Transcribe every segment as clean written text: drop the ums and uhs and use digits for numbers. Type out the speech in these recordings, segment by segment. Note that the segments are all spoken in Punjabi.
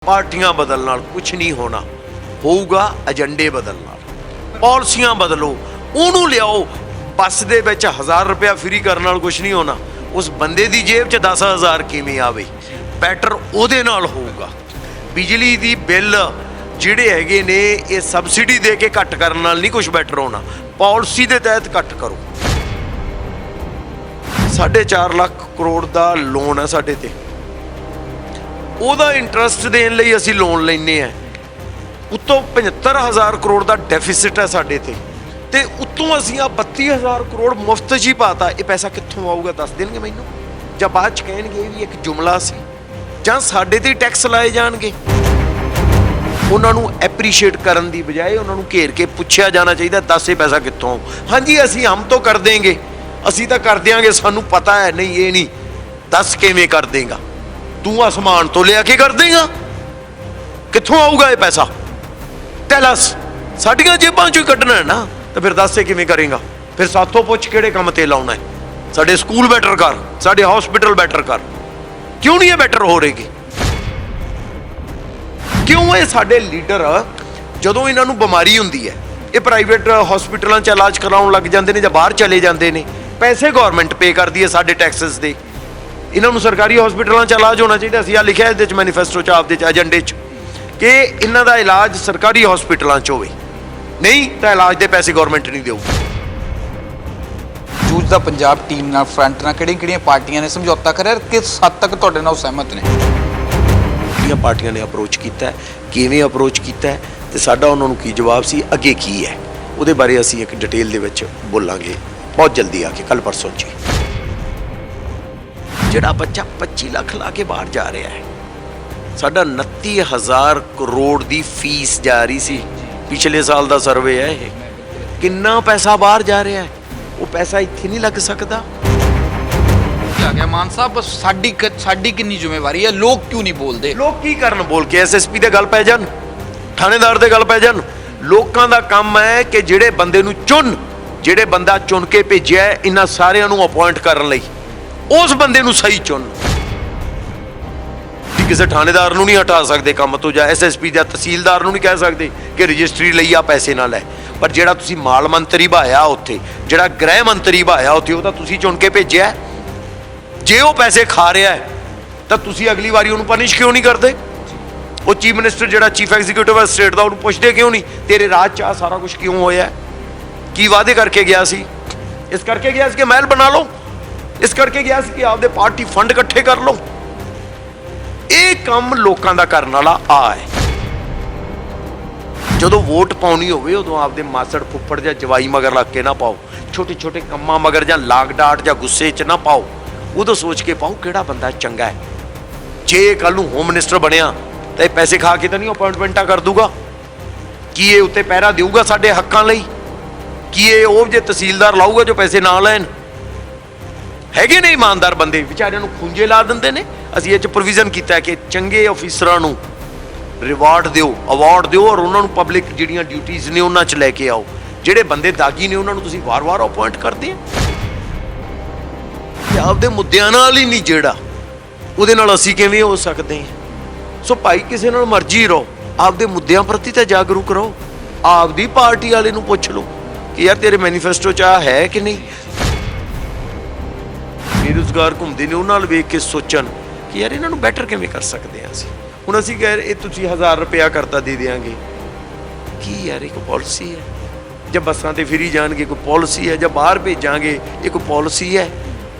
ਪਾਰਟੀਆਂ ਬਦਲਣ ਨਾਲ ਕੁਝ ਨਹੀਂ ਹੋਣਾ, ਹੋਊਗਾ ਏਜੰਡੇ ਬਦਲਣ ਨਾਲ। ਪਾਲਿਸੀਆਂ ਬਦਲੋ, ਉਹਨੂੰ ਲਿਆਓ। ਬੱਸ ਦੇ ਵਿੱਚ 1000 ਰੁਪਇਆ ਫ੍ਰੀ ਕਰਨ ਨਾਲ ਕੁਝ ਨਹੀਂ ਹੋਣਾ। ਉਸ ਬੰਦੇ ਦੀ ਜੇਬ 'ਚ 10,000 ਕਿਵੇਂ ਆਵੇ, ਬੈਟਰ ਉਹਦੇ ਨਾਲ ਹੋਊਗਾ। ਬਿਜਲੀ ਦੀ ਬਿੱਲ ਜਿਹੜੇ ਹੈਗੇ ਨੇ ਇਹ ਸਬਸਿਡੀ ਦੇ ਕੇ ਘੱਟ ਕਰਨ ਨਾਲ ਨਹੀਂ ਕੁਝ ਬੈਟਰ ਹੋਣਾ, ਪਾਲਿਸੀ ਦੇ ਤਹਿਤ ਘੱਟ ਕਰੋ। 4.5 ਲੱਖ ਕਰੋੜ ਦਾ ਲੋਨ ਹੈ ਸਾਡੇ ਤੇ, ਉਹਦਾ ਇੰਟਰਸਟ ਦੇਣ ਲਈ ਅਸੀਂ ਲੋਨ ਲੈਂਦੇ ਹਾਂ। ਉੱਤੋਂ 75,000 ਕਰੋੜ ਦਾ ਡੈਫਿਸਿਟ ਹੈ ਸਾਡੇ ਤੇ ਉੱਤੋਂ ਅਸੀਂ ਆ 32,000 ਕਰੋੜ ਮੁਫਤ 'ਚ ਹੀ ਪਾਤਾ। ਇਹ ਪੈਸਾ ਕਿੱਥੋਂ ਆਊਗਾ ਦੱਸ ਦੇਣਗੇ ਮੈਨੂੰ, ਜਾਂ ਬਾਅਦ 'ਚ ਕਹਿਣਗੇ ਇਹ ਵੀ ਇੱਕ ਜੁਮਲਾ ਸੀ, ਜਾਂ ਸਾਡੇ ਤੇ ਟੈਕਸ ਲਾਏ ਜਾਣਗੇ। ਉਹਨਾਂ ਨੂੰ ਐਪਰੀਸ਼ੀਏਟ ਕਰਨ ਦੀ ਬਜਾਏ ਉਹਨਾਂ ਨੂੰ ਘੇਰ ਕੇ ਪੁੱਛਿਆ ਜਾਣਾ ਚਾਹੀਦਾ, ਦੱਸ ਇਹ ਪੈਸਾ ਕਿੱਥੋਂ ਆਊ। ਹਾਂਜੀ ਅਸੀਂ ਹਮ ਤੋਂ ਕਰ ਦੇਂਗੇ, ਅਸੀਂ ਤਾਂ ਕਰ ਦਿਆਂਗੇ, ਸਾਨੂੰ ਪਤਾ ਹੈ। ਨਹੀਂ ਇਹ ਨਹੀਂ, ਦੱਸ ਕਿਵੇਂ ਕਰ ਦੇਂਗਾ ਤੂੰ? ਅਸਮਾਨ ਤੋਂ ਲਿਆ ਕੇ ਕਰ ਦੇਂਗਾ? ਕਿੱਥੋਂ ਆਊਗਾ ਇਹ ਪੈਸਾ? ਟੈਲਸ। ਸਾਡੀਆਂ ਜੇਬਾਂ 'ਚੋਂ ਹੀ ਕੱਢਣਾ ਹੈ ਨਾ, ਤਾਂ ਫਿਰ ਦੱਸ ਕਿਵੇਂ ਕਰੇਗਾ? ਫਿਰ ਸਾਥੋਂ ਪੁੱਛ ਕਿਹੜੇ ਕੰਮ ਤੇ ਲਾਉਣਾ ਹੈ। ਸਾਡੇ ਸਕੂਲ ਬੈਟਰ ਕਰ, ਸਾਡੇ ਹਸਪੀਟਲ ਬੈਟਰ ਕਰ। ਕਿਉਂ ਨਹੀਂ ਇਹ ਬੈਟਰ ਹੋ ਰਹੇਗੀ? ਕਿਉਂ ਇਹ ਸਾਡੇ ਲੀਡਰ ਜਦੋਂ ਇਹਨਾਂ ਨੂੰ ਬਿਮਾਰੀ ਹੁੰਦੀ ਹੈ ਇਹ ਪ੍ਰਾਈਵੇਟ ਹਸਪੀਟਲਾਂ 'ਚ ਇਲਾਜ ਕਰਾਉਣ ਲੱਗ ਜਾਂਦੇ ਨੇ ਜਾਂ ਬਾਹਰ ਚਲੇ ਜਾਂਦੇ ਨੇ? ਪੈਸੇ ਗਵਰਨਮੈਂਟ ਪੇ ਕਰਦੀ ਹੈ ਸਾਡੇ ਟੈਕਸਸ ਦੇ। ਇਹਨਾਂ ਨੂੰ ਸਰਕਾਰੀ ਹਸਪੀਟਲਾਂ 'ਚ ਇਲਾਜ ਹੋਣਾ ਚਾਹੀਦਾ। ਅਸੀਂ ਆ ਲਿਖਿਆ ਇਹਦੇ 'ਚ ਮੈਨੀਫੈਸਟੋ 'ਚ, ਆਪਦੇ 'ਚ ਏਜੰਡੇ 'ਚ, ਕਿ ਇਹਨਾਂ ਦਾ ਇਲਾਜ ਸਰਕਾਰੀ ਹਸਪੀਟਲਾਂ 'ਚ ਹੋਵੇ। ਨਹੀਂ ਤਾਂ ਇਲਾਜ ਦੇ ਪੈਸੇ ਗਵਰਨਮੈਂਟ ਨਹੀਂ ਦੇਊ। ਜੂਝ ਦਾ ਪੰਜਾਬ ਟੀਮ ਨਾਲ ਫਰੰਟ ਨਾਲ ਕਿਹੜੀਆਂ ਪਾਰਟੀਆਂ ਨੇ ਸਮਝੌਤਾ ਕਰਿਆ, ਕਿਸ ਹੱਦ ਤੱਕ ਤੁਹਾਡੇ ਨਾਲ ਸਹਿਮਤ ਨੇ? ਕਿਹੜੀਆਂ ਪਾਰਟੀਆਂ ਨੇ ਅਪਰੋਚ ਕੀਤਾ, ਕਿਵੇਂ ਅਪਰੋਚ ਕੀਤਾ ਤੇ ਸਾਡਾ ਉਹਨਾਂ ਨੂੰ ਕੀ ਜਵਾਬ ਸੀ, ਅੱਗੇ ਕੀ ਹੈ, ਉਹਦੇ ਬਾਰੇ ਅਸੀਂ ਇੱਕ ਡਿਟੇਲ ਦੇ ਵਿੱਚ ਬੋਲਾਂਗੇ ਬਹੁਤ ਜਲਦੀ ਆ ਕੇ, ਕੱਲ ਪਰਸੋਂ 'ਚ। ਜਿਹੜਾ ਬੱਚਾ 25 ਲੱਖ ਲਾ ਕੇ ਬਾਹਰ ਜਾ ਰਿਹਾ ਹੈ, ਸਾਡਾ 29,000 ਕਰੋੜ ਦੀ ਫੀਸ ਜਾ ਰਹੀ ਸੀ। ਪਿਛਲੇ ਸਾਲ ਦਾ ਸਰਵੇ ਹੈ ਇਹ। ਕਿੰਨਾ ਪੈਸਾ ਬਾਹਰ ਜਾ ਰਿਹਾ ਹੈ, ਉਹ ਪੈਸਾ ਇੱਥੇ ਨਹੀਂ ਲੱਗ ਸਕਦਾ। ਆ ਗਿਆ ਮਾਨ ਸਾਹਿਬ, ਸਾਡੀ ਕਿੰਨੀ ਜ਼ਿੰਮੇਵਾਰੀ ਹੈ? ਲੋਕ ਕਿਉਂ ਨਹੀਂ ਬੋਲਦੇ? ਲੋਕ ਕੀ ਕਰਨ ਬੋਲ ਕੇ? ਐਸਐਸਪੀ ਦੇ ਗੱਲ ਪੈ ਜਾਣ, ਥਾਣੇਦਾਰ ਦੇ ਗੱਲ ਪੈ ਜਾਣ। ਲੋਕਾਂ ਦਾ ਕੰਮ ਹੈ ਕਿ ਜਿਹੜੇ ਬੰਦੇ ਨੂੰ ਜਿਹੜੇ ਬੰਦਾ ਚੁਣ ਕੇ ਭੇਜਿਆ ਇਹਨਾਂ ਸਾਰਿਆਂ ਨੂੰ ਅਪੁਆਇੰਟ ਕਰਨ ਲਈ, ਉਸ ਬੰਦੇ ਨੂੰ ਸਹੀ ਚੁਣ। ਕਿਸੇ ਥਾਣੇਦਾਰ ਨੂੰ ਨਹੀਂ ਹਟਾ ਸਕਦੇ ਕੰਮ ਤੋਂ, ਜਾਂ ਐਸਐਸਪੀ ਜਾਂ ਤਹਿਸੀਲਦਾਰ ਨੂੰ ਨਹੀਂ ਕਹਿ ਸਕਦੇ ਕਿ ਰਜਿਸਟਰੀ ਲਈ ਆ ਪੈਸੇ ਨਾ ਲੈ। ਪਰ ਜਿਹੜਾ ਤੁਸੀਂ ਮਾਲ ਮੰਤਰੀ ਭਾਇਆ ਉੱਥੇ, ਜਿਹੜਾ ਗ੍ਰਹਿ ਮੰਤਰੀ ਭਾਇਆ ਉੱਥੇ, ਉਹ ਤਾਂ ਤੁਸੀਂ ਚੁਣ ਕੇ ਭੇਜਿਆ। ਜੇ ਉਹ ਪੈਸੇ ਖਾ ਰਿਹਾ ਹੈ ਤਾਂ ਤੁਸੀਂ ਅਗਲੀ ਵਾਰੀ ਉਹਨੂੰ ਪਨਿਸ਼ ਕਿਉਂ ਨਹੀਂ ਕਰਦੇ? ਉਹ ਚੀਫ ਮਿਨਿਸਟਰ ਜਿਹੜਾ ਚੀਫ ਐਗਜ਼ੀਕਿਊਟਿਵ ਹੈ ਸਟੇਟ ਦਾ, ਉਹਨੂੰ ਪੁੱਛਦੇ ਕਿਉਂ ਨਹੀਂ ਤੇਰੇ ਰਾਜ 'ਚ ਆ ਸਾਰਾ ਕੁਝ ਕਿਉਂ ਹੋਇਆ, ਕੀ ਵਾਅਦੇ ਕਰਕੇ ਗਿਆ ਸੀ? ਇਸ ਕਰਕੇ ਗਿਆ ਸੀ ਕਿ ਮਹਿਲ ਬਣਾ ਲਓ, ਇਸ ਕਰਕੇ ਗਿਆ ਸੀ ਕਿ ਆਪਦੇ ਪਾਰਟੀ ਫੰਡ ਇਕੱਠੇ ਕਰ ਲਓ। ਇਹ ਕੰਮ ਲੋਕਾਂ ਦਾ ਕਰਨ ਵਾਲਾ ਆ ਹੈ। ਜਦੋਂ ਵੋਟ ਪਾਉਣੀ ਹੋਵੇ ਉਦੋਂ ਆਪਦੇ ਮਾਸੜ ਫੁੱਫੜ ਜਾਂ ਜਵਾਈ ਮਗਰ ਲੱਗ ਕੇ ਨਾ ਪਾਓ, ਛੋਟੇ ਛੋਟੇ ਕੰਮਾਂ ਮਗਰ ਜਾਂ ਲਾਗ ਡਾਟ ਜਾਂ ਗੁੱਸੇ 'ਚ ਨਾ ਪਾਓ। ਉਦੋਂ ਸੋਚ ਕੇ ਪਾਓ ਕਿਹੜਾ ਬੰਦਾ ਚੰਗਾ ਹੈ। ਜੇ ਕੱਲ ਨੂੰ ਹੋਮ ਮਿਨਿਸਟਰ ਬਣਿਆ ਤਾਂ ਇਹ ਪੈਸੇ ਖਾ ਕੇ ਤਾਂ ਨਹੀਂ ਅਪਾਇੰਟਮੈਂਟਾਂ ਕਰ ਦੂਗਾ? ਕੀ ਇਹ ਉੱਤੇ ਪਹਿਰਾ ਦੇਊਗਾ ਸਾਡੇ ਹੱਕਾਂ ਲਈ? ਕੀ ਇਹ ਉਹ ਜੇ ਤਹਿਸੀਲਦਾਰ ਲਾਊਗਾ ਜੋ ਪੈਸੇ ਨਾ ਲੈਣ? ਹੈਗੇ ਨੇ ਇਮਾਨਦਾਰ ਬੰਦੇ, ਵਿਚਾਰਿਆਂ ਨੂੰ ਖੁੰਝੇ ਲਾ ਦਿੰਦੇ ਨੇ। ਅਸੀਂ ਇਹ 'ਚ ਪ੍ਰੋਵੀਜ਼ਨ ਕੀਤਾ ਕਿ ਚੰਗੇ ਅਫੀਸਰਾਂ ਨੂੰ ਰਿਵਾਰਡ ਦਿਓ, ਅਵਾਰਡ ਦਿਓ, ਔਰ ਉਹਨਾਂ ਨੂੰ ਪਬਲਿਕ ਜਿਹੜੀਆਂ ਡਿਊਟੀਜ਼ ਨੇ ਉਹਨਾਂ 'ਚ ਲੈ ਕੇ ਆਓ। ਜਿਹੜੇ ਬੰਦੇ ਦਾਗੀ ਨੇ ਉਹਨਾਂ ਨੂੰ ਤੁਸੀਂ ਵਾਰ-ਵਾਰ ਅਪੁਆਇੰਟ ਕਰਦੇ ਆ। ਆਪਦੇ ਮੁੱਦਿਆਂ ਨਾਲ ਹੀ ਨਹੀਂ ਜਿਹੜਾ, ਉਹਦੇ ਨਾਲ ਅਸੀਂ ਕਿਵੇਂ ਹੋ ਸਕਦੇ ਹਾਂ? ਸੋ ਭਾਈ ਕਿਸੇ ਨਾਲ ਮਰਜ਼ੀ ਰਹੋ, ਆਪਦੇ ਮੁੱਦਿਆਂ ਪ੍ਰਤੀ ਤਾਂ ਜਾਗਰੂਕ ਰਹੋ। ਆਪਦੀ ਪਾਰਟੀ ਵਾਲੇ ਨੂੰ ਪੁੱਛ ਲਓ ਕਿ ਯਾਰ ਤੇਰੇ ਮੈਨੀਫੈਸਟੋ 'ਚ ਆ ਹੈ ਕਿ ਨਹੀਂ। ਬੇਰੁਜ਼ਗਾਰ ਘੁੰਮਦੇ ਨੇ, ਉਹਨਾਂ ਨਾਲ ਵੇਖ ਕੇ ਸੋਚਣ ਕਿ ਯਾਰ ਇਹਨਾਂ ਨੂੰ ਬੈਟਰ ਕਿਵੇਂ ਕਰ ਸਕਦੇ ਹਾਂ ਅਸੀਂ। ਹੁਣ ਅਸੀਂ ਕਹਿ ਇਹ ਤੁਸੀਂ 1000 ਰੁਪਇਆ ਕਰਤਾ ਦੇ ਦਿਆਂਗੇ, ਕੀ ਯਾਰ ਇਹ ਕੋਈ ਪਾਲਿਸੀ ਹੈ? ਜਾਂ ਬੱਸਾਂ ਤੇ ਫਿਰੀ ਜਾਣਗੇ ਕੋਈ ਪਾਲਿਸੀ ਹੈ? ਜਾਂ ਬਾਹਰ ਭੇਜਾਂਗੇ ਇਹ ਕੋਈ ਪਾਲਿਸੀ ਹੈ?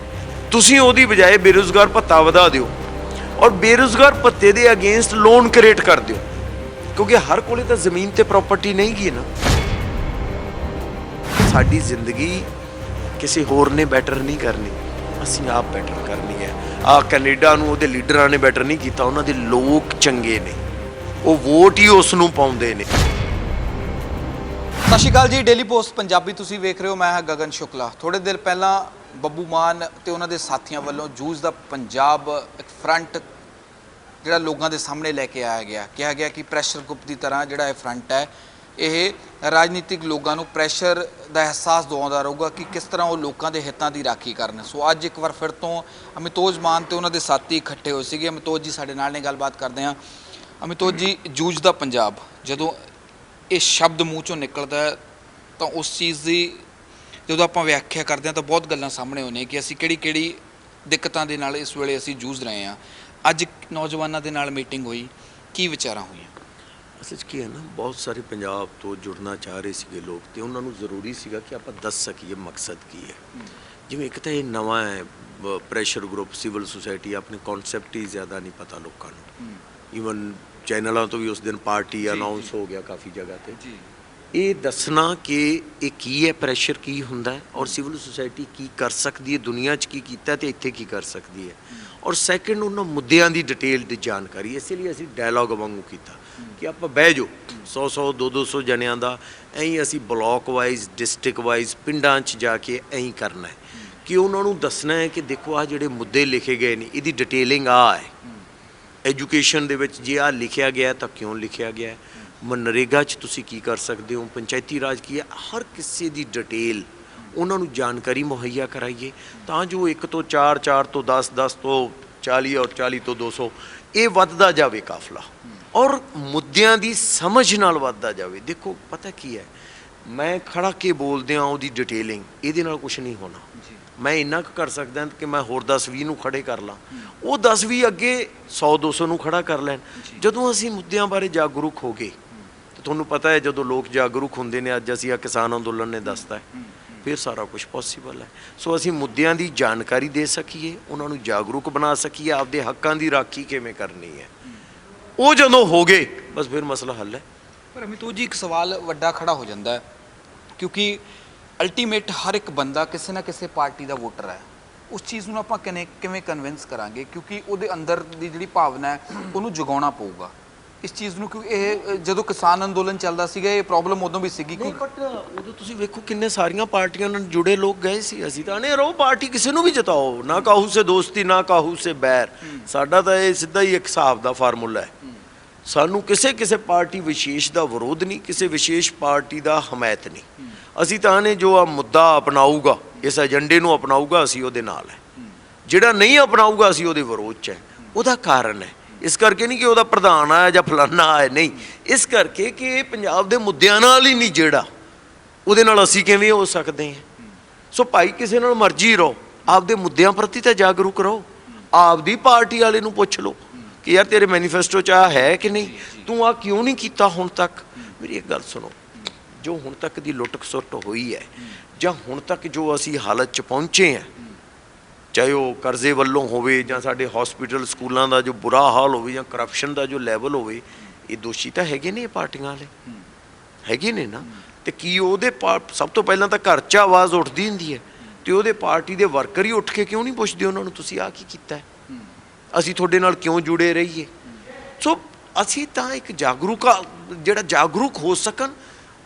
ਤੁਸੀਂ ਉਹਦੀ ਬਜਾਏ ਬੇਰੁਜ਼ਗਾਰ ਭੱਤਾ ਵਧਾ ਦਿਓ, ਔਰ ਬੇਰੁਜ਼ਗਾਰ ਭੱਤੇ ਦੇ ਅਗੇਂਸਟ ਲੋਨ ਕ੍ਰੀਏਟ ਕਰ ਦਿਓ, ਕਿਉਂਕਿ ਹਰ ਕੋਲੇ ਤਾਂ ਜ਼ਮੀਨ ਤੇ ਪ੍ਰਾਪਰਟੀ ਨਹੀਂ ਗੀ ਨਾ। ਸਾਡੀ ਜ਼ਿੰਦਗੀ ਕਿਸੇ ਹੋਰ ਨੇ ਬੈਟਰ ਨਹੀਂ ਕਰਨੀ, ਅਸੀਂ ਆਪ ਬੈਟਰ ਕਰਨੀ ਹੈ। ਆ ਕੈਨੇਡਾ ਨੂੰ ਉਹਦੇ ਲੀਡਰਾਂ ਨੇ ਬੈਟਰ ਨਹੀਂ ਕੀਤਾ, ਉਹਨਾਂ ਦੇ ਲੋਕ ਚੰਗੇ ਨੇ, ਉਹ ਵੋਟ ਹੀ ਉਸ ਨੂੰ ਪਾਉਂਦੇ ਨੇ। ਸਤਿ ਸ਼੍ਰੀ ਅਕਾਲ ਜੀ, ਡੇਲੀ ਪੋਸਟ ਪੰਜਾਬੀ ਤੁਸੀਂ ਵੇਖ ਰਹੇ ਹੋ। ਮੈਂ ਹਾਂ ਗਗਨ ਸ਼ੁਕਲਾ। ਥੋੜੇ ਦਿਨ ਪਹਿਲਾਂ ਬੱਬੂ ਮਾਨ ਤੇ ਉਹਨਾਂ ਦੇ ਸਾਥੀਆਂ ਵੱਲੋਂ ਜੂਝ ਦਾ ਪੰਜਾਬ ਇੱਕ ਫਰੰਟ ਜਿਹੜਾ ਲੋਕਾਂ ਦੇ ਸਾਹਮਣੇ ਲੈ ਕੇ ਆਇਆ ਗਿਆ। ਕਿਹਾ ਗਿਆ ਕਿ ਪ੍ਰੈਸ਼ਰ ਗਰੁੱਪ ਦੀ ਤਰ੍ਹਾਂ ਜਿਹੜਾ ਇਹ ਫਰੰਟ ਹੈ, ਇਹ ਰਾਜਨੀਤਿਕ ਲੋਕਾਂ ਨੂੰ ਪ੍ਰੈਸ਼ਰ ਦਾ ਅਹਿਸਾਸ ਦਿਵਾਉਂਦਾ ਰਹੂਗਾ ਕਿ ਕਿਸ ਤਰ੍ਹਾਂ ਉਹ ਲੋਕਾਂ ਦੇ ਹਿੱਤਾਂ ਦੀ ਰਾਖੀ ਕਰਨ। ਸੋ ਅੱਜ ਇੱਕ ਵਾਰ ਫਿਰ ਤੋਂ ਅਮਿਤੋਜ ਮਾਨ ਤੇ ਉਹਨਾਂ ਦੇ ਸਾਥੀ ਇਕੱਠੇ ਹੋਏ ਸੀਗੇ। ਅਮਿਤੋਜ ਜੀ ਸਾਡੇ ਨਾਲ ਨੇ, ਗੱਲਬਾਤ ਕਰਦੇ ਹਾਂ। ਅਮਿਤੋਜ ਜੀ, ਜੂਝਦਾ ਪੰਜਾਬ, ਜਦੋਂ ਇਹ ਸ਼ਬਦ ਮੂੰਹ ਚੋਂ ਨਿਕਲਦਾ ਹੈ ਤਾਂ ਉਸ ਚੀਜ਼ ਦੀ ਜਦੋਂ ਆਪਾਂ ਵਿਆਖਿਆ ਕਰਦੇ ਹਾਂ ਤਾਂ ਬਹੁਤ ਗੱਲਾਂ ਸਾਹਮਣੇ ਆਉਂਦੀਆਂ ਕਿ ਅਸੀਂ ਕਿਹੜੀ ਦਿੱਕਤਾਂ ਦੇ ਨਾਲ ਇਸ ਵੇਲੇ ਅਸੀਂ ਜੂਝ ਰਹੇ ਹਾਂ। ਅੱਜ ਨੌਜਵਾਨਾਂ ਦੇ ਨਾਲ ਮੀਟਿੰਗ ਹੋਈ, ਕੀ ਵਿਚਾਰਾਂ ਹੋਈਆਂ? ਅਸਲ 'ਚ ਕੀ ਹੈ ਨਾ, ਬਹੁਤ ਸਾਰੇ ਪੰਜਾਬ ਤੋਂ ਜੁੜਨਾ ਚਾਹ ਰਹੇ ਸੀਗੇ ਲੋਕ, ਤੇ ਉਹਨਾਂ ਨੂੰ ਜ਼ਰੂਰੀ ਸੀਗਾ ਕਿ ਆਪਾਂ ਦੱਸ ਸਕੀਏ ਮਕਸਦ ਕੀ ਹੈ। ਜਿਵੇਂ ਇੱਕ ਤਾਂ ਇਹ ਨਵਾਂ ਹੈ ਪ੍ਰੈਸ਼ਰ ਗਰੁੱਪ, ਸਿਵਲ ਸੁਸਾਇਟੀ, ਆਪਣੇ ਕਨਸੈਪਟ ਹੀ ਜ਼ਿਆਦਾ ਨਹੀਂ ਪਤਾ ਲੋਕਾਂ ਨੂੰ। ਈਵਨ ਚੈਨਲਾਂ ਤੋਂ ਵੀ ਉਸ ਦਿਨ ਪਾਰਟੀ ਅਨਾਉਂਸ ਹੋ ਗਿਆ ਕਾਫੀ ਜਗ੍ਹਾ ਤੇ। ਇਹ ਦੱਸਣਾ ਕਿ ਇਹ ਕੀ ਹੈ, ਪ੍ਰੈਸ਼ਰ ਕੀ ਹੁੰਦਾ ਹੈ, ਔਰ ਸਿਵਲ ਸੁਸਾਇਟੀ ਕੀ ਕਰ ਸਕਦੀ ਹੈ, ਦੁਨੀਆ 'ਚ ਕੀ ਕੀਤਾ ਤੇ ਇੱਥੇ ਕੀ ਕਰ ਸਕਦੀ ਹੈ। ਔਰ ਸੈਕਿੰਡ, ਉਹਨਾਂ ਮੁੱਦਿਆਂ ਦੀ ਡਿਟੇਲ ਦੀ ਜਾਣਕਾਰੀ। ਇਸੇ ਲਈ ਅਸੀਂ ਡਾਇਲੋਗ ਵਾਂਗੂ ਕੀਤਾ ਕਿ ਆਪਾਂ ਬਹਿ ਜਾਓ 100 200 ਜਣਿਆਂ ਦਾ, ਐਂ ਅਸੀਂ ਬਲਾਕ ਵਾਈਜ਼, ਡਿਸਟ੍ਰਿਕਟ ਵਾਈਜ਼, ਪਿੰਡਾਂ 'ਚ ਜਾ ਕੇ ਐਂ ਕਰਨਾ ਹੈ ਕਿ ਉਹਨਾਂ ਨੂੰ ਦੱਸਣਾ ਹੈ ਕਿ ਦੇਖੋ ਆਹ ਜਿਹੜੇ ਮੁੱਦੇ ਲਿਖੇ ਗਏ ਨੇ, ਇਹਦੀ ਡਿਟੇਲਿੰਗ ਆ ਹੈ। ਐਜੂਕੇਸ਼ਨ ਦੇ ਵਿੱਚ ਜੇ ਆਹ ਲਿਖਿਆ ਗਿਆ ਤਾਂ ਕਿਉਂ ਲਿਖਿਆ ਗਿਆ ਹੈ, ਮਨਰੇਗਾ 'ਚ ਤੁਸੀਂ ਕੀ ਕਰ ਸਕਦੇ ਹੋ, ਪੰਚਾਇਤੀ ਰਾਜ ਕੀ ਹੈ, ਹਰ ਕਿਸੇ ਦੀ ਡਿਟੇਲ ਉਹਨਾਂ ਨੂੰ ਜਾਣਕਾਰੀ ਮੁਹੱਈਆ ਕਰਾਈਏ, ਤਾਂ ਜੋ 1 ਤੋਂ 4, 4 ਤੋਂ 10, 10 ਤੋਂ 40 ਔਰ 40 ਤੋਂ 200 ਇਹ ਵੱਧਦਾ ਜਾਵੇ ਕਾਫਲਾ, ਔਰ ਮੁੱਦਿਆਂ ਦੀ ਸਮਝ ਨਾਲ ਵੱਧਦਾ ਜਾਵੇ। ਦੇਖੋ ਪਤਾ ਕੀ ਹੈ, ਮੈਂ ਖੜਾ ਕੇ ਬੋਲਦਿਆਂ ਉਹਦੀ ਡਿਟੇਲਿੰਗ, ਇਹਦੇ ਨਾਲ ਕੁਝ ਨਹੀਂ ਹੋਣਾ। ਮੈਂ ਇੰਨਾ ਕੁ ਕਰ ਸਕਦਾ ਕਿ ਮੈਂ ਹੋਰ 10-20 ਨੂੰ ਖੜੇ ਕਰ ਲਾਂ, ਉਹ 10-20 ਅੱਗੇ 100-200 ਨੂੰ ਖੜਾ ਕਰ ਲੈਣ। ਜਦੋਂ ਅਸੀਂ ਮੁੱਦਿਆਂ ਬਾਰੇ ਜਾਗਰੂਕ ਹੋ ਗਏ, ਤਾਂ ਤੁਹਾਨੂੰ ਪਤਾ ਹੈ ਜਦੋਂ ਲੋਕ ਜਾਗਰੂਕ ਹੁੰਦੇ ਨੇ, ਅੱਜ ਅਸੀਂ ਆ ਕਿਸਾਨ ਅੰਦੋਲਨ ਨੇ ਦੱਸਤਾ ਹੈ, ਫਿਰ ਸਾਰਾ ਕੁਝ ਪੋਸੀਬਲ ਹੈ। ਸੋ ਅਸੀਂ ਮੁੱਦਿਆਂ ਦੀ ਜਾਣਕਾਰੀ ਦੇ ਸਕੀਏ, ਉਹਨਾਂ ਨੂੰ ਜਾਗਰੂਕ ਬਣਾ ਸਕੀਏ, ਆਪਦੇ ਹੱਕਾਂ ਦੀ ਰਾਖੀ ਕਿਵੇਂ ਕਰਨੀ ਹੈ, ਉਹ ਜਦੋਂ ਹੋ ਗਏ ਬਸ ਫਿਰ ਮਸਲਾ ਹੱਲ ਹੈ। ਪਰ ਅਮਿਤੋਜ ਜੀ, ਇੱਕ ਸਵਾਲ ਵੱਡਾ ਖੜਾ ਹੋ ਜਾਂਦਾ ਹੈ, ਕਿਉਂਕਿ ਅਲਟੀਮੇਟ ਹਰ ਇੱਕ ਬੰਦਾ ਕਿਸੇ ਨਾ ਕਿਸੇ ਪਾਰਟੀ ਦਾ ਵੋਟਰ ਹੈ। ਉਸ ਚੀਜ਼ ਨੂੰ ਆਪਾਂ ਕਿਵੇਂ ਕਨਵਿੰਸ ਕਰਾਂਗੇ, ਕਿਉਂਕਿ ਉਹਦੇ ਅੰਦਰ ਦੀ ਜਿਹੜੀ ਭਾਵਨਾ ਹੈ ਉਹਨੂੰ ਜਗਾਉਣਾ ਪਊਗਾ ਇਸ ਚੀਜ਼ ਨੂੰ। ਕਿਉਂਕਿ ਇਹ ਜਦੋਂ ਕਿਸਾਨ ਅੰਦੋਲਨ ਚੱਲਦਾ ਸੀਗਾ, ਇਹ ਪ੍ਰੋਬਲਮ ਉਦੋਂ ਵੀ ਸੀਗੀ। ਬਟ ਉਦੋਂ ਤੁਸੀਂ ਵੇਖੋ ਕਿੰਨੇ ਸਾਰੀਆਂ ਪਾਰਟੀਆਂ ਨਾਲ ਜੁੜੇ ਲੋਕ ਗਏ ਸੀ। ਅਸੀਂ ਤਾਂ ਨੇ ਰਹੋ ਪਾਰਟੀ ਕਿਸੇ ਨੂੰ ਵੀ ਜਿਤਾਓ, ਨਾ ਕਾਹੂ ਸੇ ਦੋਸਤੀ ਨਾ ਕਾਹੂ ਸੇ ਬੈਰ। ਸਾਡਾ ਤਾਂ ਇਹ ਸਿੱਧਾ ਹੀ ਇੱਕ ਹਿਸਾਬ ਦਾ ਫਾਰਮੂਲਾ ਹੈ। ਸਾਨੂੰ ਕਿਸੇ ਪਾਰਟੀ ਵਿਸ਼ੇਸ਼ ਦਾ ਵਿਰੋਧ ਨਹੀਂ, ਕਿਸੇ ਵਿਸ਼ੇਸ਼ ਪਾਰਟੀ ਦਾ ਹਮਾਇਤ ਨਹੀਂ। ਅਸੀਂ ਤਾਂ ਨੇ ਜੋ ਆ ਮੁੱਦਾ ਅਪਣਾਊਗਾ, ਇਸ ਏਜੰਡੇ ਨੂੰ ਅਪਣਾਊਗਾ, ਅਸੀਂ ਉਹਦੇ ਨਾਲ ਹੈ। ਜਿਹੜਾ ਨਹੀਂ ਅਪਣਾਊਗਾ ਅਸੀਂ ਉਹਦੇ ਵਿਰੋਧ 'ਚ ਹੈ। ਉਹਦਾ ਕਾਰਨ ਹੈ, ਇਸ ਕਰਕੇ ਨਹੀਂ ਕਿ ਉਹਦਾ ਪ੍ਰਧਾਨ ਆਇਆ ਜਾਂ ਫਲਾਨਾ ਆਇਆ, ਨਹੀਂ, ਇਸ ਕਰਕੇ ਕਿ ਇਹ ਪੰਜਾਬ ਦੇ ਮੁੱਦਿਆਂ ਨਾਲ ਹੀ ਨਹੀਂ ਜਿਹੜਾ, ਉਹਦੇ ਨਾਲ ਅਸੀਂ ਕਿਵੇਂ ਹੋ ਸਕਦੇ ਹਾਂ। ਸੋ ਭਾਈ ਕਿਸੇ ਨਾਲ ਮਰਜ਼ੀ ਰਹੋ, ਆਪਦੇ ਮੁੱਦਿਆਂ ਪ੍ਰਤੀ ਤਾਂ ਜਾਗਰੂਕ ਰਹੋ। ਆਪਦੀ ਪਾਰਟੀ ਵਾਲੇ ਨੂੰ ਪੁੱਛ ਲਓ ਕਿ ਯਾਰ ਤੇਰੇ ਮੈਨੀਫੈਸਟੋ 'ਚ ਆ ਹੈ ਕਿ ਨਹੀਂ, ਤੂੰ ਆ ਕਿਉਂ ਨਹੀਂ ਕੀਤਾ ਹੁਣ ਤੱਕ। ਮੇਰੀ ਇੱਕ ਗੱਲ ਸੁਣੋ, ਜੋ ਹੁਣ ਤੱਕ ਦੀ ਲੁੱਟ ਖਸੁੱਟ ਹੋਈ ਹੈ, ਜਾਂ ਹੁਣ ਤੱਕ ਜੋ ਅਸੀਂ ਹਾਲਤ 'ਚ ਪਹੁੰਚੇ ਹਾਂ, ਚਾਹੇ ਉਹ ਕਰਜ਼ੇ ਵੱਲੋਂ ਹੋਵੇ, ਜਾਂ ਸਾਡੇ ਹਸਪੀਟਲ ਸਕੂਲਾਂ ਦਾ ਜੋ ਬੁਰਾ ਹਾਲ ਹੋਵੇ, ਜਾਂ ਕਰਪਸ਼ਨ ਦਾ ਜੋ ਲੈਵਲ ਹੋਵੇ, ਇਹ ਦੋਸ਼ੀ ਤਾਂ ਹੈਗੇ ਨੇ, ਇਹ ਪਾਰਟੀਆਂ ਵਾਲੇ ਹੈਗੇ ਨੇ ਨਾ। ਤੇ ਕੀ ਉਹਦੇ ਸਭ ਤੋਂ ਪਹਿਲਾਂ ਤਾਂ ਘਰ 'ਚ ਆਵਾਜ਼ ਉੱਠਦੀ ਹੁੰਦੀ ਹੈ, ਤੇ ਉਹਦੇ ਪਾਰਟੀ ਦੇ ਵਰਕਰ ਹੀ ਉੱਠ ਕੇ ਕਿਉਂ ਨਹੀਂ ਪੁੱਛਦੇ ਉਹਨਾਂ ਨੂੰ, ਤੁਸੀਂ ਆਹ ਕੀ ਕੀਤਾ, ਅਸੀਂ ਤੁਹਾਡੇ ਨਾਲ ਕਿਉਂ ਜੁੜੇ ਰਹੀਏ। ਸੋ ਅਸੀਂ ਤਾਂ ਇੱਕ ਜਿਹੜਾ ਜਾਗਰੂਕ ਹੋ ਸਕਣ,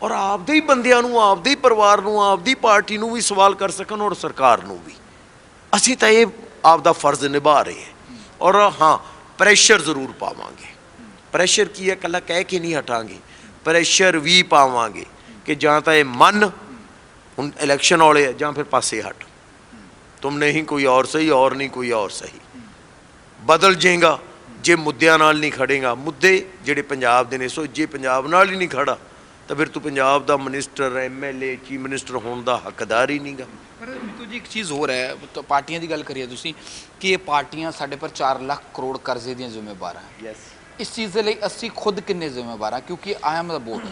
ਔਰ ਆਪਦੇ ਹੀ ਬੰਦਿਆਂ ਨੂੰ, ਆਪਦੇ ਹੀ ਪਰਿਵਾਰ ਨੂੰ, ਆਪਦੀ ਪਾਰਟੀ ਨੂੰ ਵੀ ਸਵਾਲ ਕਰ ਸਕਣ, ਔਰ ਸਰਕਾਰ ਨੂੰ ਵੀ। ਅਸੀਂ ਤਾਂ ਇਹ ਆਪਦਾ ਫਰਜ਼ ਨਿਭਾ ਰਹੇ ਹਾਂ। ਔਰ ਹਾਂ, ਪ੍ਰੈਸ਼ਰ ਜ਼ਰੂਰ ਪਾਵਾਂਗੇ। ਪ੍ਰੈਸ਼ਰ ਕੀ ਹੈ, ਇਕੱਲਾ ਕਹਿ ਕੇ ਨਹੀਂ ਹਟਾਂਗੇ, ਪ੍ਰੈਸ਼ਰ ਵੀ ਪਾਵਾਂਗੇ ਕਿ ਜਾਂ ਤਾਂ ਇਹ ਮੰਨ, ਹੁਣ ਇਲੈਕਸ਼ਨ ਵਾਲੇ ਹੈ, ਜਾਂ ਫਿਰ ਪਾਸੇ ਹਟ, ਤੁਮ ਨਹੀਂ ਕੋਈ ਔਰ ਸਹੀ, ਔਰ ਨਹੀਂ ਕੋਈ ਔਰ ਸਹੀ, ਬਦਲ ਜਾਏਗਾ ਜੇ ਮੁੱਦਿਆਂ ਨਾਲ ਨਹੀਂ ਖੜੇਗਾ। ਮੁੱਦੇ ਜਿਹੜੇ ਪੰਜਾਬ ਦੇ ਨੇ, ਸੋ ਜੇ ਪੰਜਾਬ ਨਾਲ ਹੀ ਨਹੀਂ ਖੜਾ ਤਾਂ ਫਿਰ ਤੂੰ ਪੰਜਾਬ ਦਾ ਮਿਨਿਸਟਰ, MLA, ਚੀਫ ਮਿਨਿਸਟਰ ਹੋਣ ਦਾ ਹੱਕਦਾਰ ਹੀ ਨਹੀਂਗਾ। ਪਰ ਮਿੱਤੂ ਜੀ, ਇੱਕ ਚੀਜ਼ ਹੋਰ ਹੈ, ਪਾਰਟੀਆਂ ਦੀ ਗੱਲ ਕਰੀਏ ਤੁਸੀਂ ਕਿ ਇਹ ਪਾਰਟੀਆਂ ਸਾਡੇ ਪਰ 4 ਲੱਖ ਕਰੋੜ ਕਰਜ਼ੇ ਦੀਆਂ ਜ਼ਿੰਮੇਵਾਰ ਹਨ। ਯੈਸ, ਇਸ ਚੀਜ਼ ਦੇ ਲਈ ਅਸੀਂ ਖੁਦ ਕਿੰਨੇ ਜ਼ਿੰਮੇਵਾਰ ਹਾਂ, ਕਿਉਂਕਿ ਆਈ ਐਮ ਦਾ ਬੋਰਡ,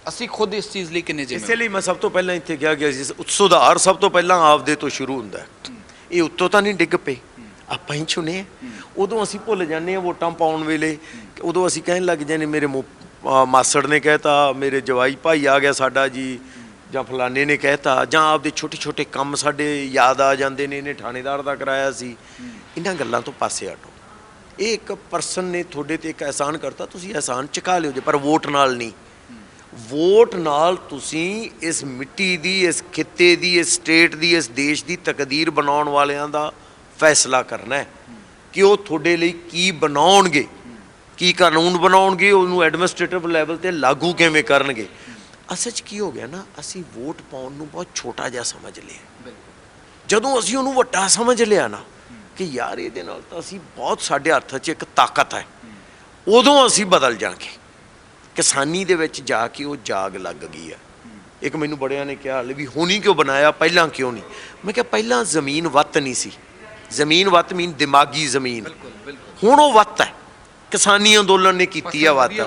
ਅਸੀਂ ਖੁਦ ਇਸ ਚੀਜ਼ ਲਈ ਕਿੰਨੇ ਜ਼ਿੰਮੇਵਾਰ। ਇਸੇ ਲਈ ਮੈਂ ਸਭ ਤੋਂ ਪਹਿਲਾਂ ਇੱਥੇ ਕਿਹਾ ਗਿਆ ਸੀ, ਸੁਧਾਰ ਸਭ ਤੋਂ ਪਹਿਲਾਂ ਆਪਦੇ ਤੋਂ ਸ਼ੁਰੂ ਹੁੰਦਾ ਹੈ। ਇਹ ਉੱਤੋਂ ਤਾਂ ਨਹੀਂ ਡਿੱਗ ਪਏ, ਆਪਾਂ ਹੀ ਚੁਣੇ। ਉਦੋਂ ਅਸੀਂ ਭੁੱਲ ਜਾਂਦੇ ਹਾਂ ਵੋਟਾਂ ਪਾਉਣ ਵੇਲੇ, ਉਦੋਂ ਅਸੀਂ ਕਹਿਣ ਲੱਗ ਜਾਂਦੇ ਮੇਰੇ ਮਾਸੜ ਨੇ ਕਹਿਤਾ, ਮੇਰੇ ਜਵਾਈ ਭਾਈ ਆ ਗਿਆ ਸਾਡਾ ਜੀ, ਜਾਂ ਫਲਾਣੇ ਨੇ ਕਹਿਤਾ, ਜਾਂ ਆਪਦੇ ਛੋਟੇ ਕੰਮ ਸਾਡੇ ਯਾਦ ਆ ਜਾਂਦੇ ਨੇ, ਇਹਨੇ ਥਾਣੇਦਾਰ ਦਾ ਕਰਾਇਆ ਸੀ। ਇਹਨਾਂ ਗੱਲਾਂ ਤੋਂ ਪਾਸੇ ਹਟੋ। ਇਹ ਇੱਕ ਪਰਸਨ ਨੇ ਤੁਹਾਡੇ ਤੇ ਇੱਕ ਅਹਿਸਾਨ ਕਰਤਾ, ਤੁਸੀਂ ਅਹਿਸਾਨ ਚੁਕਾ ਲਿਓ ਜੇ, ਪਰ ਵੋਟ ਨਾਲ ਨਹੀਂ। ਵੋਟ ਨਾਲ ਤੁਸੀਂ ਇਸ ਮਿੱਟੀ ਦੀ, ਇਸ ਖਿੱਤੇ ਦੀ, ਇਸ ਸਟੇਟ ਦੀ, ਇਸ ਦੇਸ਼ ਦੀ ਤਕਦੀਰ ਬਣਾਉਣ ਵਾਲਿਆਂ ਦਾ ਫੈਸਲਾ ਕਰਨਾ ਹੈ ਕਿ ਉਹ ਤੁਹਾਡੇ ਲਈ ਕੀ ਬਣਾਉਣਗੇ, ਕੀ ਕਾਨੂੰਨ ਬਣਾਉਣਗੇ, ਉਹਨੂੰ ਐਡਮਿਨਿਸਟ੍ਰੇਟਿਵ ਲੈਵਲ 'ਤੇ ਲਾਗੂ ਕਿਵੇਂ ਕਰਨਗੇ। ਅਸਲ 'ਚ ਕੀ ਹੋ ਗਿਆ ਨਾ, ਅਸੀਂ ਵੋਟ ਪਾਉਣ ਨੂੰ ਬਹੁਤ ਛੋਟਾ ਜਿਹਾ ਸਮਝ ਲਿਆ। ਜਦੋਂ ਅਸੀਂ ਉਹਨੂੰ ਵੱਡਾ ਸਮਝ ਲਿਆ ਨਾ ਕਿ ਯਾਰ ਇਹਦੇ ਨਾਲ ਤਾਂ ਅਸੀਂ ਬਹੁਤ, ਸਾਡੇ ਹੱਥ 'ਚ ਇੱਕ ਤਾਕਤ ਹੈ, ਉਦੋਂ ਅਸੀਂ ਬਦਲ ਜਾਾਂਗੇ। ਕਿਸਾਨੀ ਦੇ ਵਿੱਚ ਜਾ ਕੇ ਉਹ ਜਾਗ ਲੱਗ ਗਈ ਆ। ਇੱਕ ਮੈਨੂੰ ਬੜਿਆਂ ਨੇ ਕਿਹਾ ਹਲੇ ਵੀ ਹੁਣੀ ਕਿਉਂ ਬਣਾਇਆ, ਪਹਿਲਾਂ ਕਿਉਂ ਨਹੀਂ? ਮੈਂ ਕਿਹਾ ਪਹਿਲਾਂ ਜ਼ਮੀਨ ਵੱਤ ਨਹੀਂ ਸੀ। ਜ਼ਮੀਨ ਵੱਤ ਮੀਨ ਦਿਮਾਗੀ ਜ਼ਮੀਨ, ਹੁਣ ਉਹ ਵੱਤ ਹੈ। ਕਿਸਾਨੀ ਅੰਦੋਲਨ ਨੇ ਕੀਤੀ ਆ ਵੱਤ,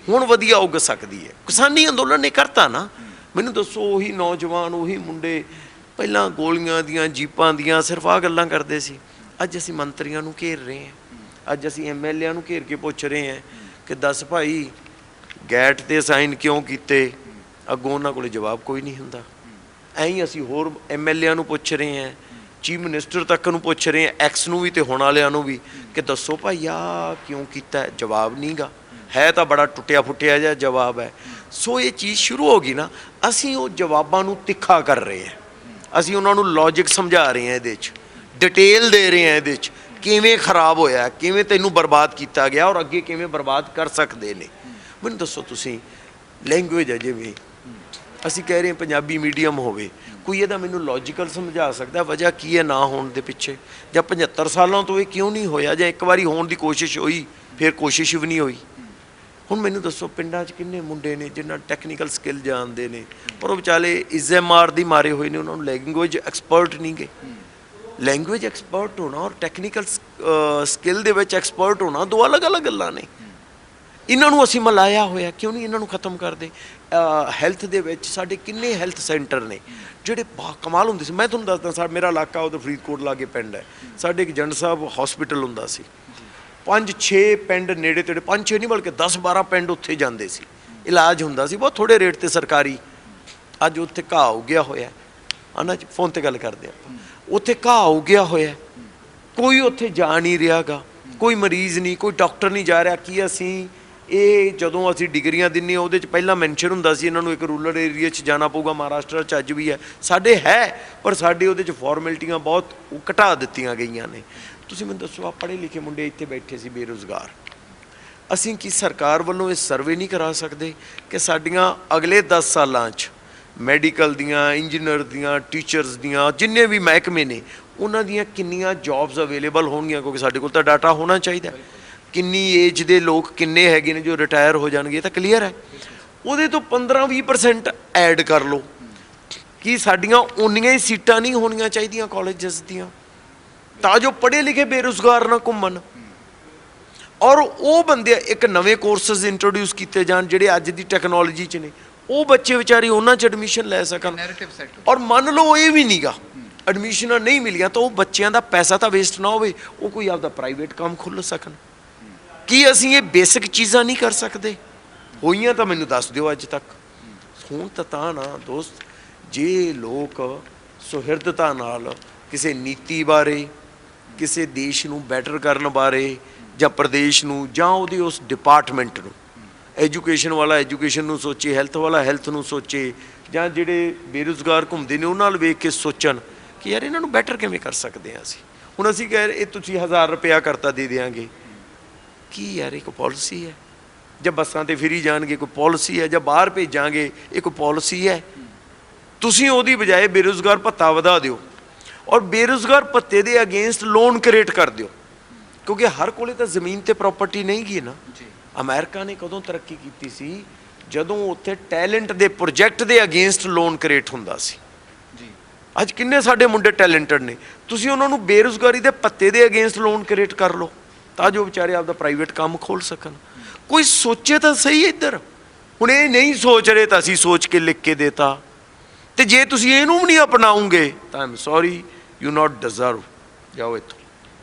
ਹੁਣ ਵਧੀਆ ਉੱਗ ਸਕਦੀ ਹੈ। ਕਿਸਾਨੀ ਅੰਦੋਲਨ ਨੇ ਕਰਤਾ ਨਾ। ਮੈਨੂੰ ਦੱਸੋ, ਉਹੀ ਨੌਜਵਾਨ, ਉਹੀ ਮੁੰਡੇ ਪਹਿਲਾਂ ਗੋਲੀਆਂ ਦੀਆਂ, ਜੀਪਾਂ ਦੀਆਂ ਸਿਰਫ ਆਹ ਗੱਲਾਂ ਕਰਦੇ ਸੀ। ਅੱਜ ਅਸੀਂ ਮੰਤਰੀਆਂ ਨੂੰ ਘੇਰ ਰਹੇ ਹਾਂ, ਅੱਜ ਅਸੀਂ MLA ਨੂੰ ਘੇਰ ਕੇ ਪੁੱਛ ਰਹੇ ਹਾਂ ਕਿ ਦੱਸ ਭਾਈ ਗੈਟ 'ਤੇ ਸਾਈਨ ਕਿਉਂ ਕੀਤੇ? ਅੱਗੋਂ ਉਹਨਾਂ ਕੋਲ ਜਵਾਬ ਕੋਈ ਨਹੀਂ ਹੁੰਦਾ। ਐਂ ਹੀ ਅਸੀਂ ਹੋਰ MLA ਨੂੰ ਪੁੱਛ ਰਹੇ ਹਾਂ, ਚੀਫ ਮਿਨਿਸਟਰ ਤੱਕ ਨੂੰ ਪੁੱਛ ਰਹੇ ਹਾਂ, ਐਕਸ ਨੂੰ ਵੀ ਅਤੇ ਹੁਣ ਵਾਲਿਆਂ ਨੂੰ ਵੀ ਕਿ ਦੱਸੋ ਭਾਈ ਆਹ ਕਿਉਂ ਕੀਤਾ? ਜਵਾਬ ਨਹੀਂ ਗਾ, ਹੈ ਤਾਂ ਬੜਾ ਟੁੱਟਿਆ ਫੁੱਟਿਆ ਜਿਹਾ ਜਵਾਬ ਹੈ। ਸੋ ਇਹ ਚੀਜ਼ ਸ਼ੁਰੂ ਹੋ ਗਈ ਨਾ। ਅਸੀਂ ਉਹ ਜਵਾਬਾਂ ਨੂੰ ਤਿੱਖਾ ਕਰ ਰਹੇ ਹਾਂ, ਅਸੀਂ ਉਹਨਾਂ ਨੂੰ ਲੌਜਿਕ ਸਮਝਾ ਰਹੇ ਹਾਂ, ਇਹਦੇ 'ਚ ਡਿਟੇਲ ਦੇ ਰਹੇ ਹਾਂ, ਇਹਦੇ 'ਚ ਕਿਵੇਂ ਖਰਾਬ ਹੋਇਆ, ਕਿਵੇਂ ਤੈਨੂੰ ਬਰਬਾਦ ਕੀਤਾ ਗਿਆ ਔਰ ਅੱਗੇ ਕਿਵੇਂ ਬਰਬਾਦ ਕਰ ਸਕਦੇ ਨੇ। ਮੈਨੂੰ ਦੱਸੋ ਤੁਸੀਂ, ਲੈਂਗੁਏਜ ਹੈ ਜਿਵੇਂ ਅਸੀਂ ਕਹਿ ਰਹੇ ਹਾਂ ਪੰਜਾਬੀ ਮੀਡੀਅਮ ਹੋਵੇ, ਕੋਈ ਇਹਦਾ ਮੈਨੂੰ ਲੌਜੀਕਲ ਸਮਝਾ ਸਕਦਾ ਵਜ੍ਹਾ ਕੀ ਹੈ ਨਾ ਹੋਣ ਦੇ ਪਿੱਛੇ? ਜਾਂ 75 ਸਾਲਾਂ ਤੋਂ ਇਹ ਕਿਉਂ ਨਹੀਂ ਹੋਇਆ? ਜਾਂ ਇੱਕ ਵਾਰੀ ਹੋਣ ਦੀ ਕੋਸ਼ਿਸ਼ ਹੋਈ ਫਿਰ ਕੋਸ਼ਿਸ਼ ਵੀ ਨਹੀਂ ਹੋਈ? ਹੁਣ ਮੈਨੂੰ ਦੱਸੋ, ਪਿੰਡਾਂ 'ਚ ਕਿੰਨੇ ਮੁੰਡੇ ਨੇ ਜਿਨ੍ਹਾਂ ਟੈਕਨੀਕਲ ਸਕਿੱਲ ਜਾਣਦੇ ਨੇ ਪਰ ਉਹ ਵਿਚਾਲੇ ISMR ਦੀ ਮਾਰੇ ਹੋਏ ਨੇ, ਉਹਨਾਂ ਨੂੰ ਲੈਂਗੁਏਜ ਐਕਸਪਰਟ ਨਹੀਂ ਗੇ। ਲੈਂਗੁਏਜ ਐਕਸਪਰਟ ਹੋਣਾ ਔਰ ਟੈਕਨੀਕਲ ਸਕਿੱਲ ਦੇ ਵਿੱਚ ਐਕਸਪਰਟ ਹੋਣਾ ਦੋ ਅਲੱਗ-ਅਲੱਗ ਗੱਲਾਂ ਨੇ। ਇਹਨਾਂ ਨੂੰ ਅਸੀਂ ਮਿਲਾਇਆ ਹੋਇਆ, ਕਿਉਂ ਨਹੀਂ ਇਹਨਾਂ ਨੂੰ ਖਤਮ ਕਰਦੇ? ਹੈਲਥ ਦੇ ਵਿੱਚ ਸਾਡੇ ਕਿੰਨੇ ਹੈਲਥ ਸੈਂਟਰ ਨੇ ਜਿਹੜੇ ਬਾ ਕਮਾਲ ਹੁੰਦੇ ਸੀ। ਮੈਂ ਤੁਹਾਨੂੰ ਦੱਸਦਾ, ਮੇਰਾ ਇਲਾਕਾ ਉਧਰ ਫਰੀਦਕੋਟ ਲਾਗੇ ਪਿੰਡ ਹੈ, ਸਾਡੇ ਇੱਕ ਜੰਡ ਸਾਹਿਬ ਹੌਸਪੀਟਲ ਹੁੰਦਾ ਸੀ। 5-6 ਪਿੰਡ ਨੇੜੇ ਤੇੜੇ, 5-6 ਨਹੀਂ ਬਲਕਿ 10-12 ਪਿੰਡ ਉੱਥੇ ਜਾਂਦੇ ਸੀ, ਇਲਾਜ ਹੁੰਦਾ ਸੀ ਬਹੁਤ ਥੋੜ੍ਹੇ ਰੇਟ 'ਤੇ ਸਰਕਾਰੀ। ਅੱਜ ਉੱਥੇ ਘਾਹ ਉੱਗਿਆ ਹੋਇਆ, ਆਨਾ ਫੋਨ 'ਤੇ ਗੱਲ ਕਰਦੇ ਆਪਾਂ, ਉੱਥੇ ਘਾਹ ਉੱਗਿਆ ਹੋਇਆ, ਕੋਈ ਉੱਥੇ ਜਾ ਨਹੀਂ ਰਿਹਾ ਗਾ, ਕੋਈ ਮਰੀਜ਼ ਨਹੀਂ, ਕੋਈ ਡਾਕਟਰ ਨਹੀਂ ਜਾ ਰਿਹਾ। ਕੀ ਅਸੀਂ ਇਹ ਜਦੋਂ ਅਸੀਂ ਡਿਗਰੀਆਂ ਦਿੰਦੇ ਹਾਂ ਉਹਦੇ 'ਚ ਪਹਿਲਾਂ ਮੈਂਸ਼ਨ ਹੁੰਦਾ ਸੀ ਇਹਨਾਂ ਨੂੰ ਇੱਕ ਰੂਰਲ ਏਰੀਆ 'ਚ ਜਾਣਾ ਪਊਗਾ। ਮਹਾਰਾਸ਼ਟਰ 'ਚ ਅੱਜ ਵੀ ਹੈ, ਸਾਡੇ ਹੈ, ਪਰ ਸਾਡੇ ਉਹਦੇ 'ਚ ਫਾਰਮੈਲਿਟੀਆਂ ਬਹੁਤ ਘਟਾ ਦਿੱਤੀਆਂ ਗਈਆਂ ਨੇ। ਤੁਸੀਂ ਮੈਨੂੰ ਦੱਸੋ, ਆ ਪੜ੍ਹੇ ਲਿਖੇ ਮੁੰਡੇ ਇੱਥੇ ਬੈਠੇ ਸੀ ਬੇਰੁਜ਼ਗਾਰ, ਅਸੀਂ ਕੀ ਸਰਕਾਰ ਵੱਲੋਂ ਇਹ ਸਰਵੇ ਨਹੀਂ ਕਰਾ ਸਕਦੇ ਕਿ ਸਾਡੀਆਂ ਅਗਲੇ 10 ਸਾਲਾਂ 'ਚ ਮੈਡੀਕਲ ਦੀਆਂ, ਇੰਜੀਨੀਅਰ ਦੀਆਂ, ਟੀਚਰਸ ਦੀਆਂ, ਜਿੰਨੇ ਵੀ ਮਹਿਕਮੇ ਨੇ ਉਹਨਾਂ ਦੀਆਂ ਕਿੰਨੀਆਂ ਜੌਬਸ ਅਵੇਲੇਬਲ ਹੋਣਗੀਆਂ? ਕਿਉਂਕਿ ਸਾਡੇ ਕੋਲ ਤਾਂ ਡਾਟਾ ਹੋਣਾ ਚਾਹੀਦਾ, ਕਿੰਨੀ ਏਜ ਦੇ ਲੋਕ ਕਿੰਨੇ ਹੈਗੇ ਨੇ ਜੋ ਰਿਟਾਇਰ ਹੋ ਜਾਣਗੇ, ਇਹ ਤਾਂ ਕਲੀਅਰ ਹੈ। ਉਹਦੇ ਤੋਂ 15-20% ਐਡ ਕਰ ਲਓ। ਕੀ ਸਾਡੀਆਂ ਉਨੀਆਂ ਹੀ ਸੀਟਾਂ ਨਹੀਂ ਹੋਣੀਆਂ ਚਾਹੀਦੀਆਂ ਕਾਲਜਸ ਦੀਆਂ ਤਾਂ ਜੋ ਪੜ੍ਹੇ ਲਿਖੇ ਬੇਰੁਜ਼ਗਾਰ ਨਾ ਘੁੰਮਣ? ਔਰ ਉਹ ਬੰਦੇ ਇੱਕ ਨਵੇਂ ਕੋਰਸਿਸ ਇੰਟਰੋਡਿਊਸ ਕੀਤੇ ਜਾਣ ਜਿਹੜੇ ਅੱਜ ਦੀ ਟੈਕਨੋਲੋਜੀ 'ਚ ਨੇ, ਉਹ ਬੱਚੇ ਵਿਚਾਰੇ ਉਹਨਾਂ 'ਚ ਐਡਮਿਸ਼ਨ ਲੈ ਸਕਣ। ਔਰ ਮੰਨ ਲਓ ਇਹ ਵੀ ਨਹੀਂਗਾ, ਐਡਮਿਸ਼ਨਾਂ ਨਹੀਂ ਮਿਲੀਆਂ ਤਾਂ ਉਹ ਬੱਚਿਆਂ ਦਾ ਪੈਸਾ ਤਾਂ ਵੇਸਟ ਨਾ ਹੋਵੇ, ਉਹ ਕੋਈ ਆਪਦਾ ਪ੍ਰਾਈਵੇਟ ਕੰਮ ਖੋਲ੍ਹ ਸਕਣ। ਕੀ ਅਸੀਂ ਇਹ ਬੇਸਿਕ ਚੀਜ਼ਾਂ ਨਹੀਂ ਕਰ ਸਕਦੇ? ਹੋਈਆਂ ਤਾਂ ਮੈਨੂੰ ਦੱਸ ਦਿਓ ਅੱਜ ਤੱਕ। ਹੁਣ ਤਾਂ ਨਾ ਦੋਸਤ, ਜੇ ਲੋਕ ਸੁਹਿਰਦਤਾ ਨਾਲ ਕਿਸੇ ਨੀਤੀ ਬਾਰੇ, ਕਿਸੇ ਦੇਸ਼ ਨੂੰ ਬੈਟਰ ਕਰਨ ਬਾਰੇ ਜਾਂ ਪ੍ਰਦੇਸ਼ ਨੂੰ ਜਾਂ ਉਹਦੀ ਉਸ ਡਿਪਾਰਟਮੈਂਟ ਨੂੰ, ਐਜੂਕੇਸ਼ਨ ਵਾਲਾ ਐਜੂਕੇਸ਼ਨ ਨੂੰ ਸੋਚੇ, ਹੈਲਥ ਵਾਲਾ ਹੈਲਥ ਨੂੰ ਸੋਚੇ, ਜਾਂ ਜਿਹੜੇ ਬੇਰੁਜ਼ਗਾਰ ਘੁੰਮਦੇ ਨੇ ਉਹਨਾਂ ਨਾਲ ਵੇਖ ਕੇ ਸੋਚਣ ਕਿ ਯਾਰ ਇਹਨਾਂ ਨੂੰ ਬੈਟਰ ਕਿਵੇਂ ਕਰ ਸਕਦੇ ਹਾਂ ਅਸੀਂ। ਹੁਣ ਅਸੀਂ ਕਹਿ ਰਹੇ ਇਹ ਤੁਸੀਂ 1000 ਰੁਪਇਆ ਕਰਤਾ ਦੇ ਦਿਆਂਗੇ, ਕੀ ਯਾਰ ਇਹ ਕੋਈ ਪਾਲਿਸੀ ਹੈ? ਜਾਂ ਬੱਸਾਂ 'ਤੇ ਫਿਰੀ ਜਾਣਗੇ ਕੋਈ ਪਾਲਿਸੀ ਹੈ? ਜਾਂ ਬਾਹਰ ਭੇਜਾਂਗੇ ਇਹ ਕੋਈ ਪਾਲਿਸੀ ਹੈ? ਤੁਸੀਂ ਉਹਦੀ ਬਜਾਏ ਬੇਰੁਜ਼ਗਾਰ ਭੱਤਾ ਵਧਾ ਦਿਓ ਔਰ ਬੇਰੁਜ਼ਗਾਰ ਭੱਤੇ ਦੇ ਅਗੇਂਸਟ ਲੋਨ ਕ੍ਰੀਏਟ ਕਰ ਦਿਓ, ਕਿਉਂਕਿ ਹਰ ਕੋਲੇ ਤਾਂ ਜ਼ਮੀਨ ਤੇ ਪ੍ਰਾਪਰਟੀ ਨਹੀਂ ਗੀ ਨਾ। ਅਮਰੀਕਾ ਨੇ ਕਦੋਂ ਤਰੱਕੀ ਕੀਤੀ ਸੀ? ਜਦੋਂ ਉੱਥੇ ਟੈਲੈਂਟ ਦੇ ਪ੍ਰੋਜੈਕਟ ਦੇ ਅਗੇਂਸਟ ਲੋਨ ਕ੍ਰੀਏਟ ਹੁੰਦਾ ਸੀ। ਅੱਜ ਕਿੰਨੇ ਸਾਡੇ ਮੁੰਡੇ ਟੈਲੈਂਟਡ ਨੇ, ਤੁਸੀਂ ਉਹਨਾਂ ਨੂੰ ਬੇਰੁਜ਼ਗਾਰੀ ਦੇ ਭੱਤੇ ਦੇ ਅਗੇਂਸਟ ਲੋਨ ਕ੍ਰੀਏਟ ਕਰ ਲਓ ਤਾਂ ਜੋ ਵਿਚਾਰੇ ਆਪਦਾ ਪ੍ਰਾਈਵੇਟ ਕੰਮ ਖੋਲ੍ਹ ਸਕਣ। ਕੋਈ ਸੋਚੇ ਤਾਂ ਸਹੀ ਇੱਧਰ। ਹੁਣ ਇਹ ਨਹੀਂ ਸੋਚ ਰਹੇ ਤਾਂ ਅਸੀਂ ਸੋਚ ਕੇ ਲਿਖ ਕੇ ਦੇਤਾ, ਤੇ ਜੇ ਤੁਸੀਂ ਇਹਨੂੰ ਵੀ ਨਹੀਂ ਅਪਣਾਉਂਗੇ ਤਾਂ ਆਮ ਸੌਰੀ, ਯੂ ਨਾਟ ਡਿਜ਼ਰਵ, ਜਾਓ ਇੱਥੋਂ।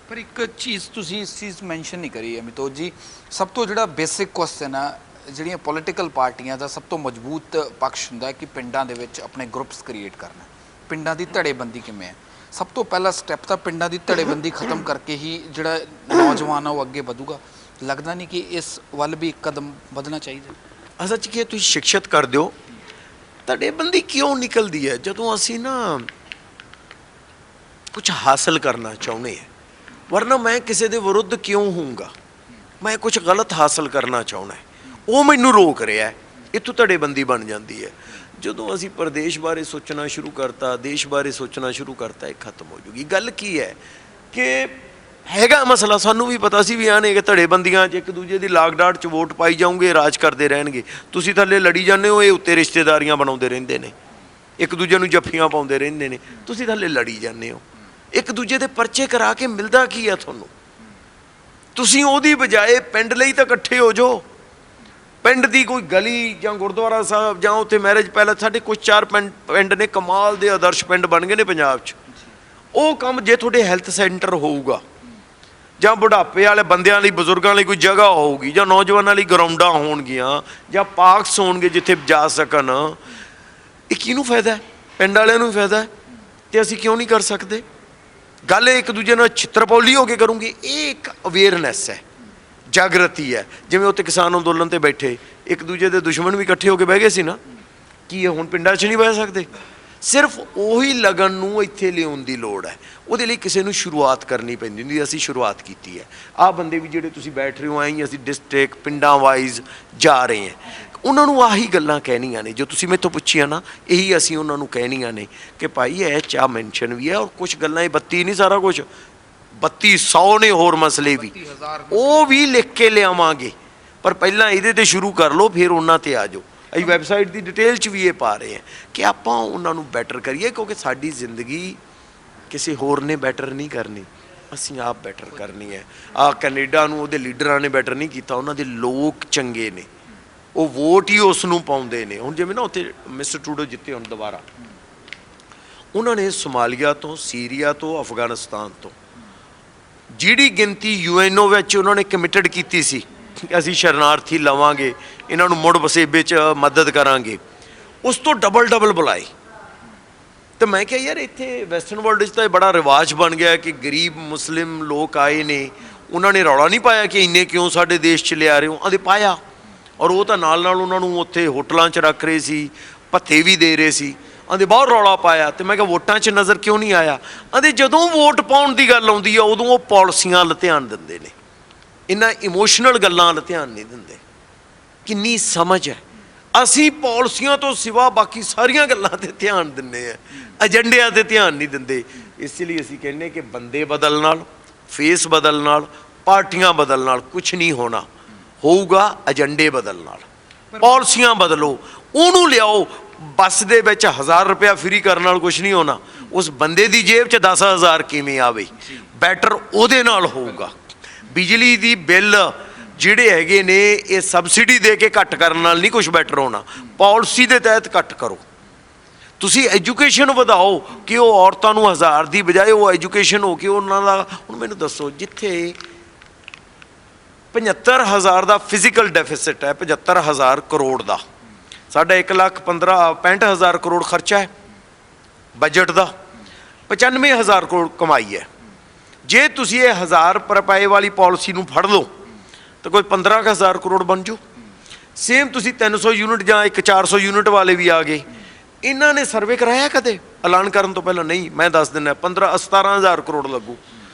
ਪਰ ਇੱਕ ਚੀਜ਼ ਤੁਸੀਂ ਇਸ ਚੀਜ਼ ਮੈਂਸ਼ਨ ਨਹੀਂ ਕਰੀ ਅਮਿਤੋਜ ਜੀ, ਸਭ ਤੋਂ ਜਿਹੜਾ ਬੇਸਿਕ ਕੁਐਸਚਨ ਆ ਜਿਹੜੀਆਂ ਪੋਲੀਟੀਕਲ ਪਾਰਟੀਆਂ ਦਾ ਸਭ ਤੋਂ ਮਜ਼ਬੂਤ ਪਕਸ਼ ਹੁੰਦਾ ਕਿ ਪਿੰਡਾਂ ਦੇ ਵਿੱਚ ਆਪਣੇ ਗਰੁੱਪਸ ਕ੍ਰੀਏਟ ਕਰਨਾ, ਪਿੰਡਾਂ ਦੀ ਧੜੇਬੰਦੀ ਕਿਵੇਂ ਹੈ। ਸਭ ਤੋਂ ਪਹਿਲਾ ਸਟੈਪ ਤਾਂ ਪਿੰਡਾਂ ਦੀ ਧੜੇਬੰਦੀ ਖਤਮ ਕਰਕੇ ਹੀ ਜਿਹੜਾ ਨੌਜਵਾਨ ਆ ਉਹ ਅੱਗੇ ਵਧੂਗਾ। ਲੱਗਦਾ ਨਹੀਂ ਕਿ ਇਸ ਵੱਲ ਵੀ ਇੱਕ ਕਦਮ ਵਧਣਾ ਚਾਹੀਦਾ? ਅਸਲ 'ਚ ਕੀ ਤੁਸੀਂ ਸ਼ਿਕਸ਼ਤ ਕਰ ਦਿਓ, ਧੜੇਬੰਦੀ ਕਿਉਂ ਨਿਕਲਦੀ ਹੈ? ਜਦੋਂ ਅਸੀਂ ਨਾ ਕੁਝ ਹਾਸਲ ਕਰਨਾ ਚਾਹੁੰਦੇ ਹਾਂ, ਵਰਨਾ ਮੈਂ ਕਿਸੇ ਦੇ ਵਿਰੁੱਧ ਕਿਉਂ ਹੋਊਂਗਾ? ਮੈਂ ਕੁਝ ਗਲਤ ਹਾਸਲ ਕਰਨਾ ਚਾਹੁੰਦਾ, ਉਹ ਮੈਨੂੰ ਰੋਕ ਰਿਹਾ, ਇੱਥੋਂ ਧੜੇਬੰਦੀ ਬਣ ਜਾਂਦੀ ਹੈ। ਜਦੋਂ ਅਸੀਂ ਪ੍ਰਦੇਸ਼ ਬਾਰੇ ਸੋਚਣਾ ਸ਼ੁਰੂ ਕਰਤਾ, ਦੇਸ਼ ਬਾਰੇ ਸੋਚਣਾ ਸ਼ੁਰੂ ਕਰਤਾ, ਇਹ ਖਤਮ ਹੋ ਜੂਗੀ। ਗੱਲ ਕੀ ਹੈ ਕਿ ਹੈਗਾ ਮਸਲਾ, ਸਾਨੂੰ ਵੀ ਪਤਾ ਸੀ ਵੀ ਆਣੇ ਕਿ ਧੜੇਬੰਦੀਆਂ 'ਚ ਇੱਕ ਦੂਜੇ ਦੀ ਲਾਗ ਡਾਟ 'ਚ ਵੋਟ ਪਾਈ ਜਾਓਗੇ, ਰਾਜ ਕਰਦੇ ਰਹਿਣਗੇ। ਤੁਸੀਂ ਥੱਲੇ ਲੜੀ ਜਾਂਦੇ ਹੋ, ਇਹ ਉੱਤੇ ਰਿਸ਼ਤੇਦਾਰੀਆਂ ਬਣਾਉਂਦੇ ਰਹਿੰਦੇ ਨੇ, ਇੱਕ ਦੂਜੇ ਨੂੰ ਜੱਫੀਆਂ ਪਾਉਂਦੇ ਰਹਿੰਦੇ ਨੇ, ਤੁਸੀਂ ਥੱਲੇ ਲੜੀ ਜਾਂਦੇ ਹੋ। ਇੱਕ ਦੂਜੇ ਦੇ ਪਰਚੇ ਕਰਾ ਕੇ ਮਿਲਦਾ ਕੀ ਆ ਤੁਹਾਨੂੰ? ਤੁਸੀਂ ਉਹਦੀ ਬਜਾਏ ਪਿੰਡ ਲਈ ਤਾਂ ਇਕੱਠੇ ਹੋ ਜਾਓ। ਪਿੰਡ ਦੀ ਕੋਈ ਗਲੀ ਜਾਂ ਗੁਰਦੁਆਰਾ ਸਾਹਿਬ ਜਾਂ ਉੱਥੇ ਮੈਰਿਜ ਪੈਲੇਸ, ਸਾਡੇ ਕੁਛ 4 ਪਿੰਡ ਨੇ ਕਮਾਲ ਦੇ ਆਦਰਸ਼ ਪਿੰਡ ਬਣ ਗਏ ਨੇ ਪੰਜਾਬ 'ਚ। ਉਹ ਕੰਮ ਜੇ ਤੁਹਾਡੇ ਹੈਲਥ ਸੈਂਟਰ ਹੋਊਗਾ, ਜਾਂ ਬੁਢਾਪੇ ਵਾਲੇ ਬੰਦਿਆਂ ਲਈ, ਬਜ਼ੁਰਗਾਂ ਲਈ ਕੋਈ ਜਗ੍ਹਾ ਹੋਊਗੀ, ਜਾਂ ਨੌਜਵਾਨਾਂ ਲਈ ਗਰਾਊਂਡਾਂ ਹੋਣਗੀਆਂ, ਜਾਂ ਪਾਰਕਸ ਹੋਣਗੇ ਜਿੱਥੇ ਜਾ ਸਕਣ, ਇਹ ਕਿਹਨੂੰ ਫਾਇਦਾ? ਪਿੰਡ ਵਾਲਿਆਂ ਨੂੰ ਫਾਇਦਾ। ਅਤੇ ਅਸੀਂ ਕਿਉਂ ਨਹੀਂ ਕਰ ਸਕਦੇ? ਗੱਲ ਇੱਕ ਦੂਜੇ ਨਾਲ ਛਿੱਤਰਪੌਲੀ ਹੋ ਕੇ ਕਰੂੰਗੀ। ਇਹ ਇੱਕ ਅਵੇਅਰਨੈਸ ਹੈ, ਜਾਗਰਤੀ ਹੈ। ਜਿਵੇਂ ਉੱਥੇ ਕਿਸਾਨ ਅੰਦੋਲਨ 'ਤੇ ਬੈਠੇ ਇੱਕ ਦੂਜੇ ਦੇ ਦੁਸ਼ਮਣ ਵੀ ਇਕੱਠੇ ਹੋ ਕੇ ਬਹਿ ਗਏ ਸੀ ਨਾ, ਕੀ ਇਹ ਹੁਣ ਪਿੰਡਾਂ 'ਚ ਨਹੀਂ ਬਹਿ ਸਕਦੇ? ਸਿਰਫ ਉਹੀ ਲਗਨ ਨੂੰ ਇੱਥੇ ਲਿਆਉਣ ਦੀ ਲੋੜ ਹੈ। ਉਹਦੇ ਲਈ ਕਿਸੇ ਨੂੰ ਸ਼ੁਰੂਆਤ ਕਰਨੀ ਪੈਂਦੀ ਹੁੰਦੀ। ਅਸੀਂ ਸ਼ੁਰੂਆਤ ਕੀਤੀ ਹੈ। ਆਹ ਬੰਦੇ ਵੀ ਜਿਹੜੇ ਤੁਸੀਂ ਬੈਠ ਰਹੇ ਹੋ, ਆਈ ਅਸੀਂ ਡਿਸਟ੍ਰਿਕਟ ਪਿੰਡਾਂ ਵਾਈਜ਼ ਜਾ ਰਹੇ ਹਾਂ। ਉਹਨਾਂ ਨੂੰ ਆਹੀ ਗੱਲਾਂ ਕਹਿਣੀਆਂ ਨੇ ਜੋ ਤੁਸੀਂ ਮੇਰੇ ਤੋਂ ਪੁੱਛੀਆਂ ਨਾ, ਇਹੀ ਅਸੀਂ ਉਹਨਾਂ ਨੂੰ ਕਹਿਣੀਆਂ ਨੇ ਕਿ ਭਾਈ ਇਹ 'ਚ ਆਹ ਮੈਂਸ਼ਨ ਵੀ ਹੈ, ਔਰ ਕੁਛ ਗੱਲਾਂ ਇਹ 32 ਨਹੀਂ ਸਾਰਾ ਕੁਛ, 3200 ਨੇ ਹੋਰ ਮਸਲੇ ਵੀ, ਉਹ ਵੀ ਲਿਖ ਕੇ ਲਿਆਵਾਂਗੇ। ਪਰ ਪਹਿਲਾਂ ਇਹਦੇ 'ਤੇ ਸ਼ੁਰੂ ਕਰ ਲਓ, ਫਿਰ ਉਹਨਾਂ 'ਤੇ ਆ ਜਾਓ। ਅਸੀਂ ਵੈਬਸਾਈਟ ਦੀ ਡਿਟੇਲ 'ਚ ਵੀ ਇਹ ਪਾ ਰਹੇ ਹਾਂ ਕਿ ਆਪਾਂ ਉਹਨਾਂ ਨੂੰ ਬੈਟਰ ਕਰੀਏ, ਕਿਉਂਕਿ ਸਾਡੀ ਜ਼ਿੰਦਗੀ ਕਿਸੇ ਹੋਰ ਨੇ ਬੈਟਰ ਨਹੀਂ ਕਰਨੀ, ਅਸੀਂ ਆਪ ਬੈਟਰ ਕਰਨੀ ਹੈ। ਆਹ ਕੈਨੇਡਾ ਨੂੰ ਉਹਦੇ ਲੀਡਰਾਂ ਨੇ ਬੈਟਰ ਨਹੀਂ ਕੀਤਾ, ਉਹਨਾਂ ਦੇ ਲੋਕ ਚੰਗੇ ਨੇ, ਉਹ ਵੋਟ ਹੀ ਉਸ ਨੂੰ ਪਾਉਂਦੇ ਨੇ। ਹੁਣ ਜਿਵੇਂ ਨਾ ਉੱਥੇ ਮਿਸਟਰ ਟਰੂਡੋ ਜਿੱਤੇ ਹੁਣ ਦੁਬਾਰਾ, ਉਹਨਾਂ ਨੇ ਸੋਮਾਲੀਆ ਤੋਂ, ਸੀਰੀਆ ਤੋਂ, ਅਫਗਾਨਿਸਤਾਨ ਤੋਂ ਜਿਹੜੀ ਗਿਣਤੀ UNO ਵਿੱਚ ਉਹਨਾਂ ਨੇ ਕਮਿਟਡ ਕੀਤੀ ਸੀ ਕਿ ਅਸੀਂ ਸ਼ਰਨਾਰਥੀ ਲਵਾਂਗੇ, ਇਹਨਾਂ ਨੂੰ ਮੁੜ ਵਸੇਬੇ 'ਚ ਮਦਦ ਕਰਾਂਗੇ, ਉਸ ਤੋਂ ਡਬਲ ਬੁਲਾਏ। ਤੇ ਮੈਂ ਕਿਹਾ ਯਾਰ ਇੱਥੇ ਵੈਸਟਰਨ ਵਰਲਡ 'ਚ ਤਾਂ ਇਹ ਬੜਾ ਰਿਵਾਜ ਬਣ ਗਿਆ ਕਿ ਗਰੀਬ ਮੁਸਲਿਮ ਲੋਕ ਆਏ ਨੇ, ਉਹਨਾਂ ਨੇ ਰੌਲਾ ਨਹੀਂ ਪਾਇਆ ਕਿ ਇੰਨੇ ਕਿਉਂ ਸਾਡੇ ਦੇਸ਼ 'ਚ ਲਿਆ ਰਹੇ ਹੋ, ਆਂਦੇ ਪਾਇਆ। ਔਰ ਉਹ ਤਾਂ ਨਾਲ ਉਹਨਾਂ ਨੂੰ ਉੱਥੇ ਹੋਟਲਾਂ 'ਚ ਰੱਖ ਰਹੇ ਸੀ, ਭੱਤੇ ਵੀ ਦੇ ਰਹੇ ਸੀ, ਆਂਦੇ ਬਹੁਤ ਰੌਲਾ ਪਾਇਆ। ਤੇ ਮੈਂ ਕਿਹਾ ਵੋਟਾਂ 'ਚ ਨਜ਼ਰ ਕਿਉਂ ਨਹੀਂ ਆਇਆ? ਆਂਦੇ ਜਦੋਂ ਵੋਟ ਪਾਉਣ ਦੀ ਗੱਲ ਆਉਂਦੀ ਆ ਉਦੋਂ ਉਹ ਪਾਲਿਸੀਆਂ ਵੱਲ ਧਿਆਨ ਦਿੰਦੇ ਨੇ, ਇਹਨਾਂ ਇਮੋਸ਼ਨਲ ਗੱਲਾਂ ਵੱਲ ਧਿਆਨ ਨਹੀਂ ਦਿੰਦੇ। ਕਿੰਨੀ ਸਮਝ ਹੈ। ਅਸੀਂ ਪਾਲਿਸੀਆਂ ਤੋਂ ਸਿਵਾ ਬਾਕੀ ਸਾਰੀਆਂ ਗੱਲਾਂ 'ਤੇ ਧਿਆਨ ਦਿੰਦੇ ਹਾਂ, ਏਜੰਡਿਆਂ 'ਤੇ ਧਿਆਨ ਨਹੀਂ ਦਿੰਦੇ। ਇਸ ਲਈ ਅਸੀਂ ਕਹਿੰਦੇ ਕਿ ਬੰਦੇ ਬਦਲ ਨਾਲ, ਫੇਸ ਬਦਲ ਨਾਲ, ਪਾਰਟੀਆਂ ਬਦਲ ਨਾਲ ਕੁਛ ਨਹੀਂ ਹੋਣਾ, ਹੋਊਗਾ ਏਜੰਡੇ ਬਦਲ ਨਾਲ। ਪਾਲਿਸੀਆਂ ਬਦਲੋ, ਉਹਨੂੰ ਲਿਆਓ। ਬੱਸ ਦੇ ਵਿੱਚ 1000 ਰੁਪਇਆ ਫ੍ਰੀ ਕਰਨ ਨਾਲ ਕੁਛ ਨਹੀਂ ਹੋਣਾ, ਉਸ ਬੰਦੇ ਦੀ ਜੇਬ 'ਚ 10,000 ਕਿਵੇਂ ਆਵੇ, ਬੈਟਰ ਉਹਦੇ ਨਾਲ ਹੋਊਗਾ। ਬਿਜਲੀ ਦੀ ਬਿੱਲ ਜਿਹੜੇ ਹੈਗੇ ਨੇ ਇਹ ਸਬਸਿਡੀ ਦੇ ਕੇ ਘੱਟ ਕਰਨ ਨਾਲ ਨਹੀਂ ਕੁਛ ਬੈਟਰ ਹੋਣਾ, ਪਾਲਿਸੀ ਦੇ ਤਹਿਤ ਘੱਟ ਕਰੋ। ਤੁਸੀਂ ਐਜੂਕੇਸ਼ਨ ਵਧਾਓ ਕਿ ਉਹ ਔਰਤਾਂ ਨੂੰ 1000 ਦੀ ਬਜਾਏ ਉਹ ਐਜੂਕੇਸ਼ਨ ਹੋ ਕੇ ਉਹਨਾਂ ਦਾ, ਹੁਣ ਮੈਨੂੰ ਦੱਸੋ ਜਿੱਥੇ 75,000 ਦਾ ਫਿਜ਼ੀਕਲ ਡੈਫਿਸਿਟ ਹੈ, 75,000 ਕਰੋੜ ਦਾ, ਸਾਡਾ 1,65,000 ਕਰੋੜ ਖਰਚਾ ਹੈ ਬਜਟ ਦਾ, 95,000 ਕਰੋੜ ਕਮਾਈ ਹੈ। ਜੇ ਤੁਸੀਂ ਇਹ 1000 ਰੁਪਏ ਵਾਲੀ ਪਾਲਿਸੀ ਨੂੰ ਫੜ ਲਓ ਤਾਂ ਕੋਈ 15,000 ਕਰੋੜ ਬਣ ਜਾਓ। ਸੇਮ ਤੁਸੀਂ 300 ਯੂਨਿਟ ਜਾਂ 400 ਯੂਨਿਟ ਵਾਲੇ ਵੀ ਆ ਗਏ। ਇਹਨਾਂ ਨੇ ਸਰਵੇ ਕਰਾਇਆ ਕਦੇ ਐਲਾਨ ਕਰਨ ਤੋਂ ਪਹਿਲਾਂ? ਨਹੀਂ। ਮੈਂ ਦੱਸ ਦਿੰਦਾ 17,000 ਕਰੋੜ ਲੱਗੂ।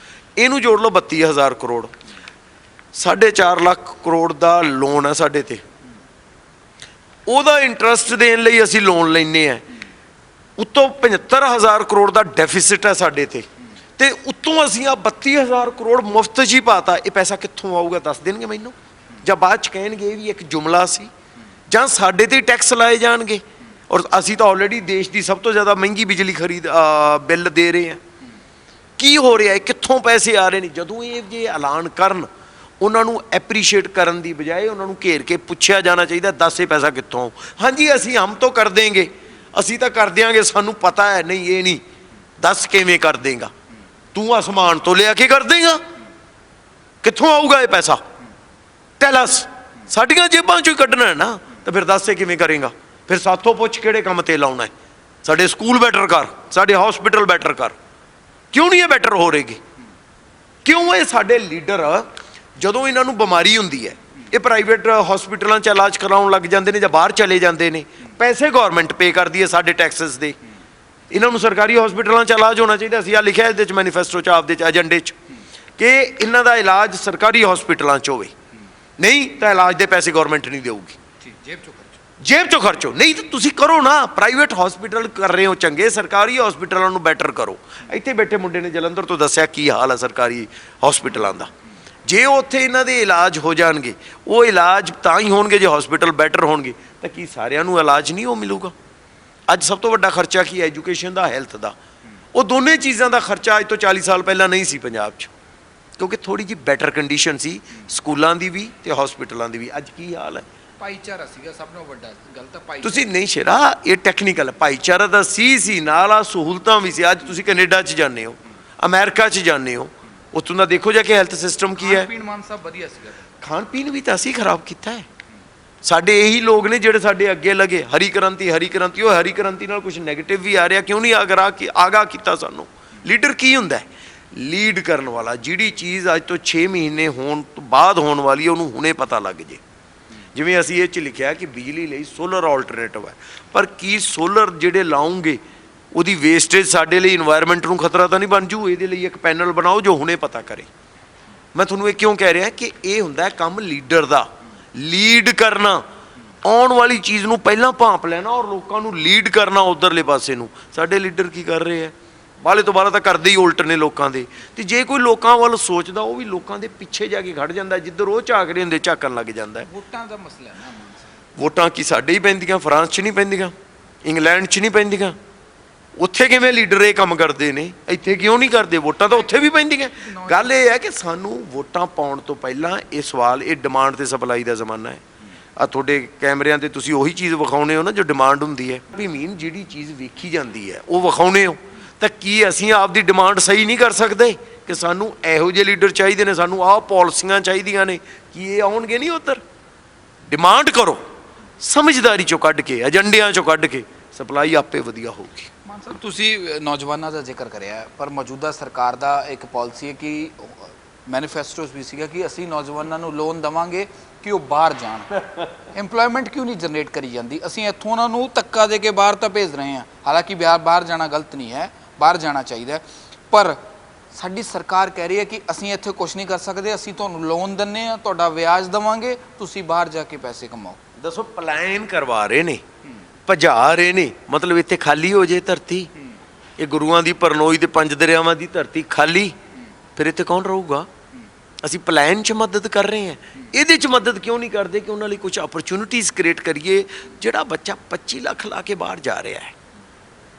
ਇਹਨੂੰ ਜੋੜ ਲਓ 32,000 ਕਰੋੜ, 4.5 ਲੱਖ ਕਰੋੜ ਦਾ ਲੋਨ ਹੈ ਸਾਡੇ ਤੇ। ਉਹਦਾ ਇੰਟਰਸਟ ਦੇਣ ਲਈ ਅਸੀਂ ਲੋਨ ਲੈਂਦੇ ਹਾਂ। ਉੱਤੋਂ 75,000 ਕਰੋੜ ਦਾ ਡੈਫਿਸਿਟ ਹੈ ਸਾਡੇ ਤੇ, ਤੇ ਉੱਤੋਂ ਅਸੀਂ ਆ 32,000 ਕਰੋੜ ਮੁਫਤ 'ਚ ਹੀ ਪਾਤਾ। ਇਹ ਪੈਸਾ ਕਿੱਥੋਂ ਆਊਗਾ ਦੱਸ ਦੇਣਗੇ ਮੈਨੂੰ, ਜਾਂ ਬਾਅਦ 'ਚ ਕਹਿਣਗੇ ਇਹ ਵੀ ਇੱਕ ਜੁਮਲਾ ਸੀ, ਜਾਂ ਸਾਡੇ ਤੇ ਟੈਕਸ ਲਾਏ ਜਾਣਗੇ। ਔਰ ਅਸੀਂ ਤਾਂ ਆਲਰੇਡੀ ਦੇਸ਼ ਦੀ ਸਭ ਤੋਂ ਜ਼ਿਆਦਾ ਮਹਿੰਗੀ ਬਿਜਲੀ ਬਿੱਲ ਦੇ ਰਹੇ ਹਾਂ। ਕੀ ਹੋ ਰਿਹਾ ਹੈ, ਕਿੱਥੋਂ ਪੈਸੇ ਆ ਰਹੇ ਨੇ? ਜਦੋਂ ਇਹ ਜੇ ਐਲਾਨ ਕਰਨ, ਉਹਨਾਂ ਨੂੰ ਐਪਰੀਸ਼ੀਏਟ ਕਰਨ ਦੀ ਬਜਾਏ ਉਹਨਾਂ ਨੂੰ ਘੇਰ ਕੇ ਪੁੱਛਿਆ ਜਾਣਾ ਚਾਹੀਦਾ, ਦੱਸ ਇਹ ਪੈਸਾ ਕਿੱਥੋਂ? ਹਾਂਜੀ ਅਸੀਂ ਹਮ ਤੋਂ ਕਰ ਦੇਂਗੇ, ਅਸੀਂ ਤਾਂ ਕਰ ਦਿਆਂਗੇ, ਸਾਨੂੰ ਪਤਾ ਹੈ। ਨਹੀਂ, ਇਹ ਨਹੀਂ, ਦੱਸ ਕਿਵੇਂ ਕਰ ਦੇਂਗਾ? ਤੂੰ ਆਸਮਾਨ ਤੋਂ ਲਿਆ ਕੇ ਕਰ ਦੇਂਗਾ? ਕਿੱਥੋਂ ਆਊਗਾ ਇਹ ਪੈਸਾ? ਟੈਲ ਅਸ। ਸਾਡੀਆਂ ਜੇਬਾਂ 'ਚੋਂ ਹੀ ਕੱਢਣਾ ਹੈ ਨਾ, ਤਾਂ ਫਿਰ ਦੱਸ ਇਹ ਕਿਵੇਂ ਕਰੇਗਾ? ਫਿਰ ਸਾਥੋਂ ਪੁੱਛ ਕਿਹੜੇ ਕੰਮ 'ਤੇ ਲਾਉਣਾ ਹੈ? ਸਾਡੇ ਸਕੂਲ ਬੈਟਰ ਕਰ, ਸਾਡੇ ਹਸਪੀਟਲ ਬੈਟਰ ਕਰ। ਕਿਉਂ ਨਹੀਂ ਇਹ ਬੈਟਰ ਹੋ ਰਹੇਗੀ? ਕਿਉਂ ਇਹ ਸਾਡੇ ਲੀਡਰ ਜਦੋਂ ਇਹਨਾਂ ਨੂੰ ਬਿਮਾਰੀ ਹੁੰਦੀ ਹੈ ਇਹ ਪ੍ਰਾਈਵੇਟ ਹਸਪੀਟਲਾਂ 'ਚ ਇਲਾਜ ਕਰਾਉਣ ਲੱਗ ਜਾਂਦੇ ਨੇ ਜਾਂ ਬਾਹਰ ਚਲੇ ਜਾਂਦੇ ਨੇ? ਪੈਸੇ ਗੌਰਮੈਂਟ ਪੇ ਕਰਦੀ ਹੈ ਸਾਡੇ ਟੈਕਸਸ ਦੇ। ਇਹਨਾਂ ਨੂੰ ਸਰਕਾਰੀ ਹਸਪੀਟਲਾਂ 'ਚ ਇਲਾਜ ਹੋਣਾ ਚਾਹੀਦਾ। ਅਸੀਂ ਆ ਲਿਖਿਆ ਇਹਦੇ 'ਚ ਮੈਨੀਫੈਸਟੋ 'ਚ, ਆਪਦੇ 'ਚ, ਏਜੰਡੇ 'ਚ, ਕਿ ਇਹਨਾਂ ਦਾ ਇਲਾਜ ਸਰਕਾਰੀ ਹਸਪੀਟਲਾਂ 'ਚ ਹੋਵੇ। ਨਹੀਂ ਤਾਂ ਇਲਾਜ ਦੇ ਪੈਸੇ ਗੌਰਮੈਂਟ ਨਹੀਂ ਦੇਊਗੀ, ਜੇਬ ਚੋਂ ਖਰਚੋ, ਨਹੀਂ ਤਾਂ ਤੁਸੀਂ ਕਰੋ ਨਾ, ਪ੍ਰਾਈਵੇਟ ਹਸਪੀਟਲ ਕਰ ਰਹੇ ਹੋ ਚੰਗੇ, ਸਰਕਾਰੀ ਹਸਪੀਟਲਾਂ ਨੂੰ ਬੈਟਰ ਕਰੋ। ਇੱਥੇ ਬੈਠੇ ਮੁੰਡੇ ਨੇ ਜਲੰਧਰ ਤੋਂ ਦੱਸਿਆ ਕੀ ਹਾਲ ਹੈ ਸਰਕਾਰੀ ਹਸਪੀਟਲਾਂ ਦਾ। ਜੇ ਉੱਥੇ ਇਹਨਾਂ ਦੇ ਇਲਾਜ ਹੋ ਜਾਣਗੇ, ਉਹ ਇਲਾਜ ਤਾਂ ਹੀ ਹੋਣਗੇ ਜੇ ਹਸਪੀਟਲ ਬੈਟਰ ਹੋਣਗੇ, ਤਾਂ ਕੀ ਸਾਰਿਆਂ ਨੂੰ ਇਲਾਜ ਨਹੀਂ ਉਹ ਮਿਲੂਗਾ? ਅੱਜ ਸਭ ਤੋਂ ਵੱਡਾ ਖਰਚਾ ਕੀ ਹੈ? ਐਜੂਕੇਸ਼ਨ ਦਾ, ਹੈਲਥ ਦਾ। ਉਹ ਦੋਨੇ ਚੀਜ਼ਾਂ ਦਾ ਖਰਚਾ ਅੱਜ ਤੋਂ 40 ਸਾਲ ਪਹਿਲਾਂ ਨਹੀਂ ਸੀ ਪੰਜਾਬ 'ਚ, ਕਿਉਂਕਿ ਥੋੜ੍ਹੀ ਜਿਹੀ ਬੈਟਰ ਕੰਡੀਸ਼ਨ ਸੀ ਸਕੂਲਾਂ ਦੀ ਵੀ ਤੇ ਹਸਪੀਟਲਾਂ ਦੀ ਵੀ। ਅੱਜ ਕੀ ਹਾਲ ਹੈ? ਭਾਈਚਾਰਾ ਸੀਗਾ ਸਭ ਤੋਂ ਵੱਡਾ ਗੱਲ ਤਾਂ ਭਾਈਚਾਰਾ। ਤੁਸੀਂ ਨਹੀਂ ਸ਼ੇਰਾ, ਇਹ ਟੈਕਨੀਕਲ ਹੈ। ਭਾਈਚਾਰਾ ਦਾ ਸੀ ਨਾਲ ਆ ਸਹੂਲਤਾਂ ਵੀ ਸੀ। ਅੱਜ ਤੁਸੀਂ ਕੈਨੇਡਾ 'ਚ ਜਾਂਦੇ ਹੋ, ਅਮਰੀਕਾ 'ਚ ਜਾਂਦੇ ਹੋ, ਉੱਥੋਂ ਦਾ ਦੇਖੋ ਜਾ ਕੇ ਹੈਲਥ ਸਿਸਟਮ ਕੀ ਹੈ। ਪੀਣ ਮਾਨ ਸਾਹਿਬ ਵਧੀਆ ਸੀਗਾ। ਖਾਣ ਪੀਣ ਵੀ ਤਾਂ ਅਸੀਂ ਖਰਾਬ ਕੀਤਾ ਹੈ। ਸਾਡੇ ਇਹੀ ਲੋਕ ਨੇ ਜਿਹੜੇ ਸਾਡੇ ਅੱਗੇ ਲੱਗੇ ਹਰੀ ਕ੍ਰਾਂਤੀ। ਉਹ ਹਰੀ ਕ੍ਰਾਂਤੀ ਨਾਲ ਕੁਝ ਨੈਗੇਟਿਵ ਵੀ ਆ ਰਿਹਾ, ਕਿਉਂ ਨਹੀਂ ਆਗਾਹ ਕੀਤਾ ਸਾਨੂੰ? ਲੀਡਰ ਕੀ ਹੁੰਦਾ ਹੈ? ਲੀਡ ਕਰਨ ਵਾਲਾ। ਜਿਹੜੀ ਚੀਜ਼ ਅੱਜ ਤੋਂ 6 ਮਹੀਨੇ ਹੋਣ ਤੋਂ ਬਾਅਦ ਹੋਣ ਵਾਲੀ ਹੈ, ਉਹਨੂੰ ਹੁਣੇ ਪਤਾ ਲੱਗ ਜੇ। ਜਿਵੇਂ ਅਸੀਂ ਇਹ 'ਚ ਲਿਖਿਆ ਕਿ ਬਿਜਲੀ ਲਈ ਸੋਲਰ ਆਲਟਰਨੇਟਿਵ ਹੈ, ਪਰ ਕੀ ਸੋਲਰ ਜਿਹੜੇ ਲਾਉਂਗੇ ਉਹਦੀ ਵੇਸਟੇਜ ਸਾਡੇ ਲਈ ਇਨਵਾਇਰਨਮੈਂਟ ਨੂੰ ਖਤਰਾ ਤਾਂ ਨਹੀਂ ਬਣ ਜੂ? ਇਹਦੇ ਲਈ ਇੱਕ ਪੈਨਲ ਬਣਾਓ ਜੋ ਹੁਣੇ ਪਤਾ ਕਰੇ। ਮੈਂ ਤੁਹਾਨੂੰ ਇਹ ਕਿਉਂ ਕਹਿ ਰਿਹਾ ਕਿ ਇਹ ਹੁੰਦਾ ਕੰਮ ਲੀਡਰ ਦਾ, ਲੀਡ ਕਰਨਾ, ਆਉਣ ਵਾਲੀ ਚੀਜ਼ ਨੂੰ ਪਹਿਲਾਂ ਭਾਂਪ ਲੈਣਾ ਔਰ ਲੋਕਾਂ ਨੂੰ ਲੀਡ ਕਰਨਾ ਉਧਰਲੇ ਪਾਸੇ ਨੂੰ। ਸਾਡੇ ਲੀਡਰ ਕੀ ਕਰ ਰਹੇ ਆ? ਬਾਲੇ ਤੋਂ ਬਾਲਾ ਤਾਂ ਕਰਦੇ ਹੀ ਉਲਟ ਨੇ ਲੋਕਾਂ ਦੇ। ਤੇ ਜੇ ਕੋਈ ਲੋਕਾਂ ਵੱਲ ਸੋਚਦਾ, ਉਹ ਵੀ ਲੋਕਾਂ ਦੇ ਪਿੱਛੇ ਜਾ ਕੇ ਖੜ ਜਾਂਦਾ, ਜਿੱਧਰ ਉਹ ਝਾਕ ਰਹੇ ਹੁੰਦੇ ਝਾਕਣ ਲੱਗ ਜਾਂਦਾ। ਵੋਟਾਂ ਦਾ ਮਸਲਾ ਹੈ ਨਾ। ਵੋਟਾਂ ਕੀ ਸਾਡੇ ਹੀ ਪੈਂਦੀਆਂ? ਫਰਾਂਸ 'ਚ ਨਹੀਂ ਪੈਂਦੀਆਂ, ਇੰਗਲੈਂਡ 'ਚ ਨਹੀਂ ਪੈਂਦੀਆਂ। ਉੱਥੇ ਕਿਵੇਂ ਲੀਡਰ ਇਹ ਕੰਮ ਕਰਦੇ ਨੇ, ਇੱਥੇ ਕਿਉਂ ਨਹੀਂ ਕਰਦੇ? ਵੋਟਾਂ ਤਾਂ ਉੱਥੇ ਵੀ ਪੈਂਦੀਆਂ। ਗੱਲ ਇਹ ਹੈ ਕਿ ਸਾਨੂੰ ਵੋਟਾਂ ਪਾਉਣ ਤੋਂ ਪਹਿਲਾਂ ਇਹ ਸਵਾਲ, ਇਹ ਡਿਮਾਂਡ ਤੇ ਸਪਲਾਈ ਦਾ ਜ਼ਮਾਨਾ ਹੈ। ਆ ਤੁਹਾਡੇ ਕੈਮਰਿਆਂ ਤੇ ਤੁਸੀਂ ਉਹੀ ਚੀਜ਼ ਵਿਖਾਉਣੇ ਹੋ ਨਾ ਜੋ ਡਿਮਾਂਡ ਹੁੰਦੀ ਹੈ। ਵੀ ਮੀਨ ਜਿਹੜੀ ਚੀਜ਼ ਵੇਖੀ ਜਾਂਦੀ ਹੈ ਉਹ ਵਿਖਾਉਣੇ ਹੋ, ਤਾਂ ਕੀ ਅਸੀਂ ਆਪਦੀ ਡਿਮਾਂਡ ਸਹੀ ਨਹੀਂ ਕਰ ਸਕਦੇ ਕਿ ਸਾਨੂੰ ਇਹੋ ਜਿਹੇ ਲੀਡਰ ਚਾਹੀਦੇ ਨੇ, ਸਾਨੂੰ ਆਹ ਪਾਲਿਸੀਆਂ ਚਾਹੀਦੀਆਂ ਨੇ? ਕੀ ਇਹ ਆਉਣਗੇ ਨਹੀਂ ਉੱਧਰ? ਡਿਮਾਂਡ ਕਰੋ ਸਮਝਦਾਰੀ ਚੋਂ ਕੱਢ ਕੇ, ਏਜੰਡਿਆਂ ਚੋਂ ਕੱਢ ਕੇ, ਸਪਲਾਈ ਆਪੇ ਵਧੀਆ ਹੋਊਗੀ। ਮਾਨ ਸਾਹਿਬ, ਤੁਸੀਂ ਨੌਜਵਾਨਾਂ ਦਾ ਜ਼ਿਕਰ ਕਰਿਆ, ਪਰ ਮੌਜੂਦਾ ਸਰਕਾਰ ਦਾ ਇੱਕ ਪਾਲਿਸੀ ਹੈ ਕਿ ਮੈਨੀਫੈਸਟੋਸ ਵੀ ਸੀਗਾ ਕਿ ਅਸੀਂ ਨੌਜਵਾਨਾਂ ਨੂੰ ਲੋਨ ਦੇਵਾਂਗੇ ਕਿ ਉਹ ਬਾਹਰ ਜਾਣ। ਐਮਪਲੋਇਮੈਂਟ ਕਿਉਂ ਨਹੀਂ ਜਨਰੇਟ ਕਰੀ ਜਾਂਦੀ? ਅਸੀਂ ਇੱਥੋਂ ਉਹਨਾਂ ਨੂੰ ਧੱਕਾ ਦੇ ਕੇ ਬਾਹਰ ਤਾਂ ਭੇਜ ਰਹੇ ਹਾਂ। ਹਾਲਾਂਕਿ ਬਾਹਰ ਜਾਣਾ ਗਲਤ ਨਹੀਂ ਹੈ, ਬਾਹਰ ਜਾਣਾ ਚਾਹੀਦਾ, ਪਰ ਸਾਡੀ ਸਰਕਾਰ ਕਹਿ ਰਹੀ ਹੈ ਕਿ ਅਸੀਂ ਇੱਥੇ ਕੁਝ ਨਹੀਂ ਕਰ ਸਕਦੇ, ਅਸੀਂ ਤੁਹਾਨੂੰ ਲੋਨ ਦਿੰਦੇ ਹਾਂ, ਤੁਹਾਡਾ ਵਿਆਜ ਦੇਵਾਂਗੇ, ਤੁਸੀਂ ਬਾਹਰ ਜਾ ਕੇ ਪੈਸੇ ਕਮਾਓ। ਦੱਸੋ, ਪਲਾਨ ਕਰਵਾ ਰਹੇ ਨੇ, ਭਜਾ ਰਹੇ ਨੇ, ਮਤਲਬ ਇੱਥੇ ਖਾਲੀ ਹੋ ਜੇ ਧਰਤੀ। ਇਹ ਗੁਰੂਆਂ ਦੀ ਪਰਨੋਈ ਤੇ 5 ਦਰਿਆਵਾਂ ਦੀ ਧਰਤੀ ਖਾਲੀ, ਫਿਰ ਇੱਥੇ ਕੌਣ ਰਹੂਗਾ? ਅਸੀਂ ਪਲਾਨ 'ਚ ਮਦਦ ਕਰ ਰਹੇ ਹਾਂ, ਇਹਦੇ 'ਚ ਮਦਦ ਕਿਉਂ ਨਹੀਂ ਕਰਦੇ ਕਿ ਉਹਨਾਂ ਲਈ ਕੁਝ ਅਪਰਚੁਨਿਟੀਜ਼ ਕ੍ਰੀਏਟ ਕਰੀਏ? ਜਿਹੜਾ ਬੱਚਾ 25 ਲੱਖ ਲਾ ਕੇ ਬਾਹਰ ਜਾ ਰਿਹਾ ਹੈ,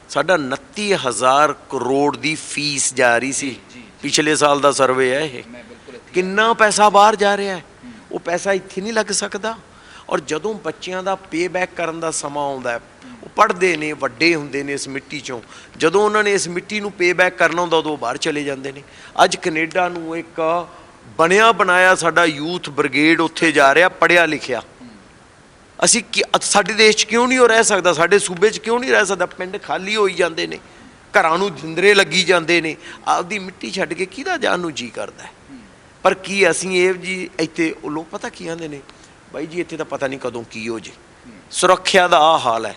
ਸਾਡਾ 29,000 ਕਰੋੜ ਦੀ ਫੀਸ ਜਾ ਰਹੀ ਸੀ, ਪਿਛਲੇ ਸਾਲ ਦਾ ਸਰਵੇ ਹੈ ਇਹ। ਕਿੰਨਾ ਪੈਸਾ ਬਾਹਰ ਜਾ ਰਿਹਾ ਹੈ? ਉਹ ਪੈਸਾ ਇੱਥੇ ਨਹੀਂ ਲੱਗ ਸਕਦਾ। ਔਰ ਜਦੋਂ ਬੱਚਿਆਂ ਦਾ ਪੇਬੈਕ ਕਰਨ ਦਾ ਸਮਾਂ ਆਉਂਦਾ, ਉਹ ਪੜ੍ਹਦੇ ਨੇ, ਵੱਡੇ ਹੁੰਦੇ ਨੇ ਇਸ ਮਿੱਟੀ 'ਚੋਂ, ਜਦੋਂ ਉਹਨਾਂ ਨੇ ਇਸ ਮਿੱਟੀ ਨੂੰ ਪੇਬੈਕ ਕਰਨਾ ਹੁੰਦਾ, ਉਦੋਂ ਬਾਹਰ ਚਲੇ ਜਾਂਦੇ ਨੇ। ਅੱਜ ਕੈਨੇਡਾ ਨੂੰ ਇੱਕ ਬਣਿਆ ਬਣਾਇਆ ਸਾਡਾ ਯੂਥ ਬ੍ਰਿਗੇਡ ਉੱਥੇ ਜਾ ਰਿਹਾ, ਪੜ੍ਹਿਆ ਲਿਖਿਆ। ਅਸੀਂ ਸਾਡੇ ਦੇਸ਼ 'ਚ ਕਿਉਂ ਨਹੀਂ ਉਹ ਰਹਿ ਸਕਦਾ? ਸਾਡੇ ਸੂਬੇ 'ਚ ਕਿਉਂ ਨਹੀਂ ਰਹਿ ਸਕਦਾ? ਪਿੰਡ ਖਾਲੀ ਹੋਈ ਜਾਂਦੇ ਨੇ, ਘਰਾਂ ਨੂੰ ਜਿੰਦਰੇ ਲੱਗੀ ਜਾਂਦੇ ਨੇ, ਆਪਦੀ ਮਿੱਟੀ ਛੱਡ ਕੇ ਕਿਹਦਾ ਜਾਣ ਨੂੰ ਜੀ ਕਰਦਾ? ਪਰ ਕੀ ਅਸੀਂ ਇਹ ਜੀ ਇੱਥੇ ਉਹ ਲੋਕ ਪਤਾ ਕੀ ਕਹਿੰਦੇ ਨੇ, ਬਾਈ ਜੀ ਇੱਥੇ ਤਾਂ ਪਤਾ ਨਹੀਂ ਕਦੋਂ ਕੀ ਹੋ ਜੇ, ਸੁਰੱਖਿਆ ਦਾ ਆਹ ਹਾਲ ਹੈ।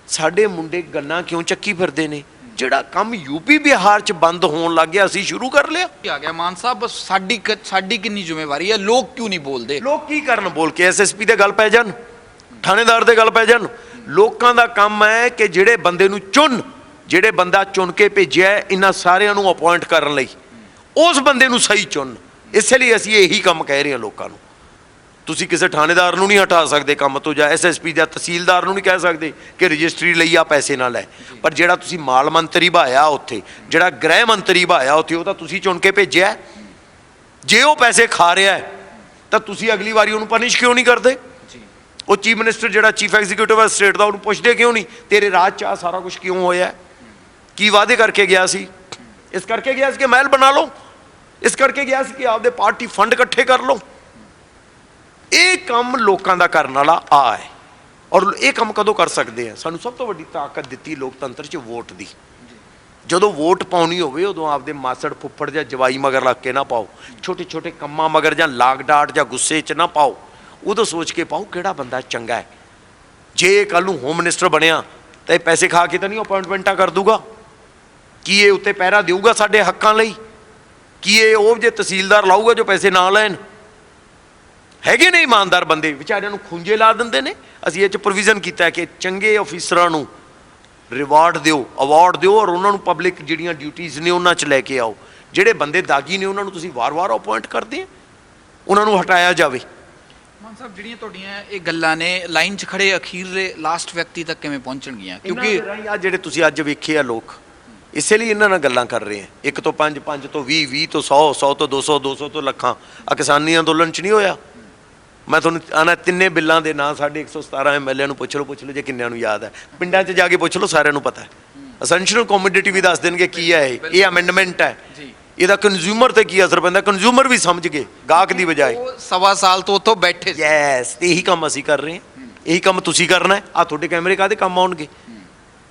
ਸਾਡੇ ਮੁੰਡੇ ਗੰਨਾ ਕਿਉਂ ਚੱਕੀ ਫਿਰਦੇ ਨੇ? ਜਿਹੜਾ ਕੰਮ ਯੂਪੀ ਬਿਹਾਰ 'ਚ ਬੰਦ ਹੋਣ ਲੱਗ ਗਿਆ, ਅਸੀਂ ਸ਼ੁਰੂ ਕਰ ਲਿਆ। ਆ ਗਿਆ ਮਾਨ ਸਾਹਿਬ, ਸਾਡੀ ਕਿੰਨੀ ਜ਼ਿੰਮੇਵਾਰੀ ਹੈ? ਲੋਕ ਕਿਉਂ ਨਹੀਂ ਬੋਲਦੇ? ਲੋਕ ਕੀ ਕਰਨ ਬੋਲ ਕੇ? ਐਸਐਸਪੀ ਦੇ ਗੱਲ ਪੈ ਜਾਣ, ਥਾਣੇਦਾਰ ਦੇ ਗੱਲ ਪੈ ਜਾਣ। ਲੋਕਾਂ ਦਾ ਕੰਮ ਹੈ ਕਿ ਜਿਹੜੇ ਬੰਦੇ ਨੂੰ ਜਿਹੜੇ ਬੰਦਾ ਚੁਣ ਕੇ ਭੇਜਿਆ ਇਹਨਾਂ ਸਾਰਿਆਂ ਨੂੰ ਅਪਾਇੰਟ ਕਰਨ ਲਈ, ਉਸ ਬੰਦੇ ਨੂੰ ਸਹੀ ਚੁਣ। ਇਸੇ ਲਈ ਅਸੀਂ ਇਹੀ ਕੰਮ ਕਹਿ ਰਹੇ ਹਾਂ ਲੋਕਾਂ ਨੂੰ। ਤੁਸੀਂ ਕਿਸੇ ਥਾਣੇਦਾਰ ਨੂੰ ਨਹੀਂ ਹਟਾ ਸਕਦੇ ਕੰਮ ਤੋਂ, ਜਾਂ ਐਸਐਸਪੀ ਜਾਂ ਤਹਿਸੀਲਦਾਰ ਨੂੰ ਨਹੀਂ ਕਹਿ ਸਕਦੇ ਕਿ ਰਜਿਸਟਰੀ ਲਈ ਆ ਪੈਸੇ ਨਾ ਲੈ। ਪਰ ਜਿਹੜਾ ਤੁਸੀਂ ਮਾਲ ਮੰਤਰੀ ਭਾਇਆ ਉੱਥੇ, ਜਿਹੜਾ ਗ੍ਰਹਿ ਮੰਤਰੀ ਭਾਇਆ ਉੱਥੇ, ਉਹ ਤਾਂ ਤੁਸੀਂ ਚੁਣ ਕੇ ਭੇਜਿਆ। ਜੇ ਉਹ ਪੈਸੇ ਖਾ ਰਿਹਾ ਤਾਂ ਤੁਸੀਂ ਅਗਲੀ ਵਾਰੀ ਉਹਨੂੰ ਪਨਿਸ਼ ਕਿਉਂ ਨਹੀਂ ਕਰਦੇ? ਉਹ ਚੀਫ ਮਿਨਿਸਟਰ ਜਿਹੜਾ ਚੀਫ ਐਗਜ਼ੀਕਿਊਟਿਵ ਹੈ ਸਟੇਟ ਦਾ, ਉਹਨੂੰ ਪੁੱਛਦੇ ਕਿਉਂ ਨਹੀਂ ਤੇਰੇ ਰਾਜ 'ਚ ਆ ਸਾਰਾ ਕੁਝ ਕਿਉਂ ਹੋਇਆ? ਕੀ ਵਾਅਦੇ ਕਰਕੇ ਗਿਆ ਸੀ? ਇਸ ਕਰਕੇ ਗਿਆ ਸੀ ਕਿ ਮਹਿਲ ਬਣਾ ਲਓ, ਇਸ ਕਰਕੇ ਗਿਆ ਸੀ ਕਿ ਆਪਦੇ ਪਾਰਟੀ ਫੰਡ ਇਕੱਠੇ ਕਰ ਲਓ। ਇਹ ਕੰਮ ਲੋਕਾਂ ਦਾ ਕਰਨ ਵਾਲਾ ਆ ਹੈ। ਔਰ ਇਹ ਕੰਮ ਕਦੋਂ ਕਰ ਸਕਦੇ ਆ? ਸਾਨੂੰ ਸਭ ਤੋਂ ਵੱਡੀ ਤਾਕਤ ਦਿੱਤੀ ਲੋਕਤੰਤਰ 'ਚ ਵੋਟ ਦੀ। ਜਦੋਂ ਵੋਟ ਪਾਉਣੀ ਹੋਵੇ ਉਦੋਂ ਆਪਦੇ ਮਾਸੜ ਫੁੱਫੜ ਜਾਂ ਜਵਾਈ ਮਗਰ ਲੱਗ ਕੇ ਨਾ ਪਾਓ, ਛੋਟੇ ਛੋਟੇ ਕੰਮਾਂ ਮਗਰ ਜਾਂ ਲਾਗ ਡਾਟ ਜਾਂ ਗੁੱਸੇ 'ਚ ਨਾ ਪਾਓ। ਉਦੋਂ ਸੋਚ ਕੇ ਪਾਓ ਕਿਹੜਾ ਬੰਦਾ ਚੰਗਾ ਹੈ। ਜੇ ਕੱਲ੍ਹ ਨੂੰ ਹੋਮ ਮਿਨਿਸਟਰ ਬਣਿਆ ਤਾਂ ਇਹ ਪੈਸੇ ਖਾ ਕੇ ਤਾਂ ਨਹੀਂ ਅਪਾਇੰਟਮੈਂਟਾਂ ਕਰ ਦੂਗਾ? ਕੀ ਇਹ ਉੱਤੇ ਪਹਿਰਾ ਦੇਊਗਾ ਸਾਡੇ ਹੱਕਾਂ ਲਈ? ਕੀ ਇਹ ਉਹ ਜੇ ਤਹਿਸੀਲਦਾਰ ਲਾਊਗਾ ਜੋ ਪੈਸੇ ਨਾ ਲੈਣ? ਹੈਗੇ ਨੇ ਇਮਾਨਦਾਰ ਬੰਦੇ, ਵਿਚਾਰਿਆਂ ਨੂੰ ਖੁੰਝੇ ਲਾ ਦਿੰਦੇ ਨੇ। ਅਸੀਂ ਇਹ 'ਚ ਪ੍ਰੋਵੀਜ਼ਨ ਕੀਤਾ ਕਿ ਚੰਗੇ ਅਫੀਸਰਾਂ ਨੂੰ ਰਿਵਾਰਡ ਦਿਓ, ਅਵਾਰਡ ਦਿਓ, ਔਰ ਉਹਨਾਂ ਨੂੰ ਪਬਲਿਕ ਜਿਹੜੀਆਂ ਡਿਊਟੀਜ਼ ਨੇ ਉਹਨਾਂ 'ਚ ਲੈ ਕੇ ਆਓ। ਜਿਹੜੇ ਬੰਦੇ ਦਾਗੀ ਨੇ ਉਹਨਾਂ ਨੂੰ ਤੁਸੀਂ ਵਾਰ-ਵਾਰ ਅਪੁਆਇੰਟ ਕਰਦੇ ਆ, ਉਹਨਾਂ ਨੂੰ ਹਟਾਇਆ ਜਾਵੇ। ਮਾਨ ਸਾਹਿਬ, ਜਿਹੜੀਆਂ ਤੁਹਾਡੀਆਂ ਇਹ ਗੱਲਾਂ ਨੇ, ਲਾਈਨ 'ਚ ਖੜੇ ਅਖੀਰਲੇ ਲਾਸਟ ਵਿਅਕਤੀ ਤੱਕ ਕਿਵੇਂ ਪਹੁੰਚਣਗੀਆਂ? ਕਿਉਂਕਿ ਆ ਜਿਹੜੇ ਤੁਸੀਂ ਅੱਜ ਵੇਖੇ ਆ ਲੋਕ, ਇਸੇ ਲਈ ਇਹਨਾਂ ਨਾਲ ਗੱਲਾਂ ਕਰ ਰਹੇ ਆ। 1 ਤੋਂ 5, 5 ਤੋਂ 20, 20 ਤੋਂ 100, 100 ਤੋਂ 200, 200 ਤੋਂ ਲੱਖਾਂ। ਆ ਕਿਸਾਨੀ ਅੰਦੋਲਨ 'ਚ ਨਹੀਂ ਹੋਇਆ? ਮੈਂ ਤੁਹਾਨੂੰ ਆਣਾ ਤਿੰਨੇ ਬਿੱਲਾਂ ਦੇ ਨਾਂ ਸਾਡੇ 117 MLA ਨੂੰ ਪੁੱਛ ਲਓ ਜੇ ਕਿੰਨਿਆਂ ਨੂੰ ਯਾਦ ਹੈ। ਪਿੰਡਾਂ 'ਚ ਜਾ ਕੇ ਪੁੱਛ ਲਓ, ਸਾਰਿਆਂ ਨੂੰ ਪਤਾ ਹੈ। ਅਸੈਂਸ਼ੀਅਲ ਕਮੋਡਿਟੀ ਵੀ ਦੱਸ ਦੇਣਗੇ ਕੀ ਹੈ ਇਹ ਅਮੈਂਡਮੈਂਟ ਹੈ। ਇਹਦਾ ਕੰਜ਼ਿਊਮਰ ਤੇ ਕੀ ਅਸਰ ਪੈਂਦਾ, ਕੰਜ਼ਿਊਮਰ ਵੀ ਸਮਝ ਗਏ, ਗਾਹਕ ਦੀ ਬਜਾਏ। ਸਵਾ ਸਾਲ ਤੋਂ ਉੱਥੋਂ ਬੈਠੇ ਸੀ। ਯੈਸ, ਤੇ ਇਹੀ ਕੰਮ ਅਸੀਂ ਕਰ ਰਹੇ ਹਾਂ, ਇਹੀ ਕੰਮ ਤੁਸੀਂ ਕਰਨਾ ਹੈ। ਆ ਤੁਹਾਡੇ ਕੈਮਰੇ ਕਾਹਦੇ ਕੰਮ ਆਉਣਗੇ?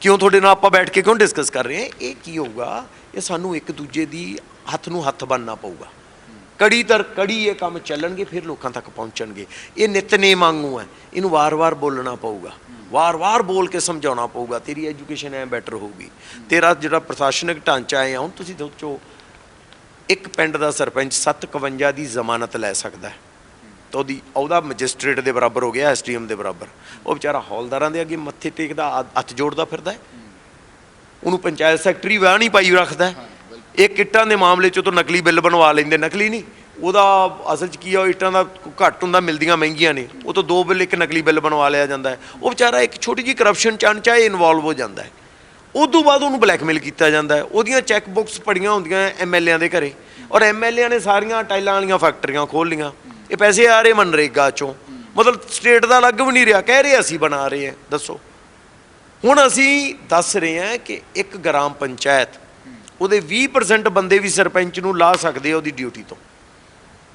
ਕਿਉਂ ਤੁਹਾਡੇ ਨਾਲ ਆਪਾਂ ਬੈਠ ਕੇ ਕਿਉਂ ਡਿਸਕਸ ਕਰ ਰਹੇ ਹਾਂ? ਇਹ ਕੀ ਹੋਊਗਾ? ਇਹ ਸਾਨੂੰ ਇੱਕ ਦੂਜੇ ਦੀ ਹੱਥ ਨੂੰ ਹੱਥ ਬੰਨ੍ਹਣਾ ਪਊਗਾ। ਕੜੀ ਤਰ ਕੜੀ ਇਹ ਕੰਮ ਚੱਲਣਗੇ, ਫਿਰ ਲੋਕਾਂ ਤੱਕ ਪਹੁੰਚਣਗੇ। ਇਹ ਨਿਤਨੇਮ ਵਾਂਗੂ ਹੈ, ਇਹਨੂੰ ਵਾਰ-ਵਾਰ ਬੋਲਣਾ ਪਊਗਾ, ਵਾਰ-ਵਾਰ ਬੋਲ ਕੇ ਸਮਝਾਉਣਾ ਪਊਗਾ। ਤੇਰੀ ਐਜੂਕੇਸ਼ਨ ਐ ਬੈਟਰ ਹੋਊਗੀ, ਤੇਰਾ ਜਿਹੜਾ ਪ੍ਰਸ਼ਾਸਨਿਕ ਢਾਂਚਾ ਹੈ। ਹੁਣ ਤੁਸੀਂ ਸੋਚੋ, ਇੱਕ ਪਿੰਡ ਦਾ ਸਰਪੰਚ 751 ਦੀ ਜ਼ਮਾਨਤ ਲੈ ਸਕਦਾ ਹੈ, ਤਾਂ ਉਹਦਾ ਮੈਜਿਸਟ੍ਰੇਟ ਦੇ ਬਰਾਬਰ ਹੋ ਗਿਆ, SDM ਦੇ ਬਰਾਬਰ। ਉਹ ਵਿਚਾਰਾ ਹੌਲਦਾਰਾਂ ਦੇ ਅੱਗੇ ਮੱਥੇ ਟੇਕਦਾ, ਹੱਥ ਜੋੜਦਾ ਫਿਰਦਾ ਹੈ। ਉਹਨੂੰ ਪੰਚਾਇਤ ਸੈਕਟਰੀ ਵਾਹ ਨਹੀਂ ਪਾਈ ਰੱਖਦਾ। ਇਹ ਕਿੱਟਾਂ ਦੇ ਮਾਮਲੇ 'ਚ ਤੋਂ ਨਕਲੀ ਬਿੱਲ ਬਣਵਾ ਲੈਂਦੇ, ਨਕਲੀ ਨਹੀਂ, ਉਹਦਾ ਅਸਲ 'ਚ ਕੀ ਆ, ਉਹ ਇੱਟਾਂ ਦਾ ਘੱਟ ਹੁੰਦਾ, ਮਿਲਦੀਆਂ ਮਹਿੰਗੀਆਂ ਨੇ, ਉਹ ਤੋਂ 2 ਬਿੱਲ ਇੱਕ ਨਕਲੀ ਬਿੱਲ ਬਣਵਾ ਲਿਆ ਜਾਂਦਾ ਹੈ। ਉਹ ਵਿਚਾਰਾ ਇੱਕ ਛੋਟੀ ਜਿਹੀ ਕਰਪਸ਼ਨ 'ਚ ਅਣਚਾਹੇ ਇਨਵੋਲਵ ਹੋ ਜਾਂਦਾ ਹੈ। ਉਦੋਂ ਬਾਅਦ ਉਹਨੂੰ ਬਲੈਕਮੇਲ ਕੀਤਾ ਜਾਂਦਾ ਹੈ। ਉਹਦੀਆਂ ਚੈੱਕ ਬੁੱਕਸ ਪੜੀਆਂ ਹੁੰਦੀਆਂ MLA ਦੇ ਘਰੇ, ਔਰ MLA ਨੇ ਸਾਰੀਆਂ ਟਾਈਲਾਂ ਵਾਲੀਆਂ ਫੈਕਟਰੀਆਂ ਖੋਲ੍ਹ ਲਈਆਂ। ਇਹ ਪੈਸੇ ਆ ਰਹੇ ਮਨਰੇਗਾ 'ਚੋਂ, ਮਤਲਬ ਸਟੇਟ ਦਾ ਅਲੱਗ ਵੀ ਨਹੀਂ ਰਿਹਾ। ਕਹਿ ਰਹੇ ਅਸੀਂ ਬਣਾ ਰਹੇ ਹਾਂ, ਦੱਸੋ। ਹੁਣ ਅਸੀਂ ਦੱਸ ਰਹੇ ਹਾਂ ਕਿ ਇੱਕ ਗ੍ਰਾਮ ਪੰਚਾਇਤ, ਉਹਦੇ 20% ਬੰਦੇ ਵੀ ਸਰਪੰਚ ਨੂੰ ਲਾ ਸਕਦੇ ਆ ਉਹਦੀ ਡਿਊਟੀ ਤੋਂ।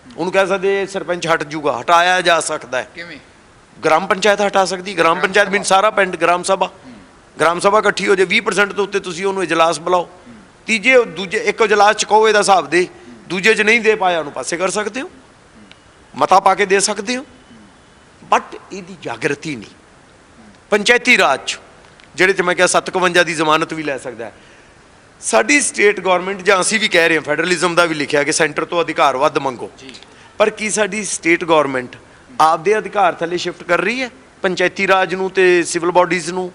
ਉਹਨੂੰ ਕਹਿ ਸਕਦੇ ਸਰਪੰਚ ਹਟ ਜੂਗਾ, ਹਟਾਇਆ ਜਾ ਸਕਦਾ ਹੈ। ਕਿਵੇਂ? ਗ੍ਰਾਮ ਪੰਚਾਇਤ ਹਟਾ ਸਕਦੀ। ਗ੍ਰਾਮ ਪੰਚਾਇਤ ਮੀਨ ਸਾਰਾ ਪਿੰਡ, ਗ੍ਰਾਮ ਸਭਾ ਇਕੱਠੀ ਹੋ ਜੇ। 20% ਤੋਂ ਉੱਤੇ ਤੁਸੀਂ ਉਹਨੂੰ ਇਜਲਾਸ ਬੁਲਾਓ, ਦੂਜੇ ਇੱਕ ਇਜਲਾਸ 'ਚ ਕਹੋ ਇਹਦਾ ਹਿਸਾਬ ਦੇ, ਦੂਜੇ 'ਚ ਨਹੀਂ ਦੇ ਪਾਇਆ ਉਹਨੂੰ ਪਾਸੇ ਕਰ ਸਕਦੇ ਹੋ, ਮਤਾ ਪਾ ਕੇ ਦੇ ਸਕਦੇ ਹੋ। ਬਟ ਇਹਦੀ ਜਾਗਰਤੀ ਨਹੀਂ। ਪੰਚਾਇਤੀ ਰਾਜ 'ਚ ਜਿਹੜੇ 'ਚ ਮੈਂ ਕਿਹਾ 751 ਦੀ ਜ਼ਮਾਨਤ ਵੀ ਲੈ ਸਕਦਾ ਹੈ। ਸਾਡੀ ਸਟੇਟ ਗੌਰਮੈਂਟ, ਜਾਂ ਅਸੀਂ ਵੀ ਕਹਿ ਰਹੇ ਹਾਂ, ਫੈਡਰਲਿਜ਼ਮ ਦਾ ਵੀ ਲਿਖਿਆ ਕਿ ਸੈਂਟਰ ਤੋਂ ਅਧਿਕਾਰ ਵੱਧ ਮੰਗੋ, ਪਰ ਕੀ ਸਾਡੀ ਸਟੇਟ ਗੌਰਮੈਂਟ ਆਪਦੇ ਅਧਿਕਾਰ ਥੱਲੇ ਸ਼ਿਫਟ ਕਰ ਰਹੀ ਹੈ ਪੰਚਾਇਤੀ ਰਾਜ ਨੂੰ ਤੇ ਸਿਵਲ ਬਾਡੀਜ਼ ਨੂੰ?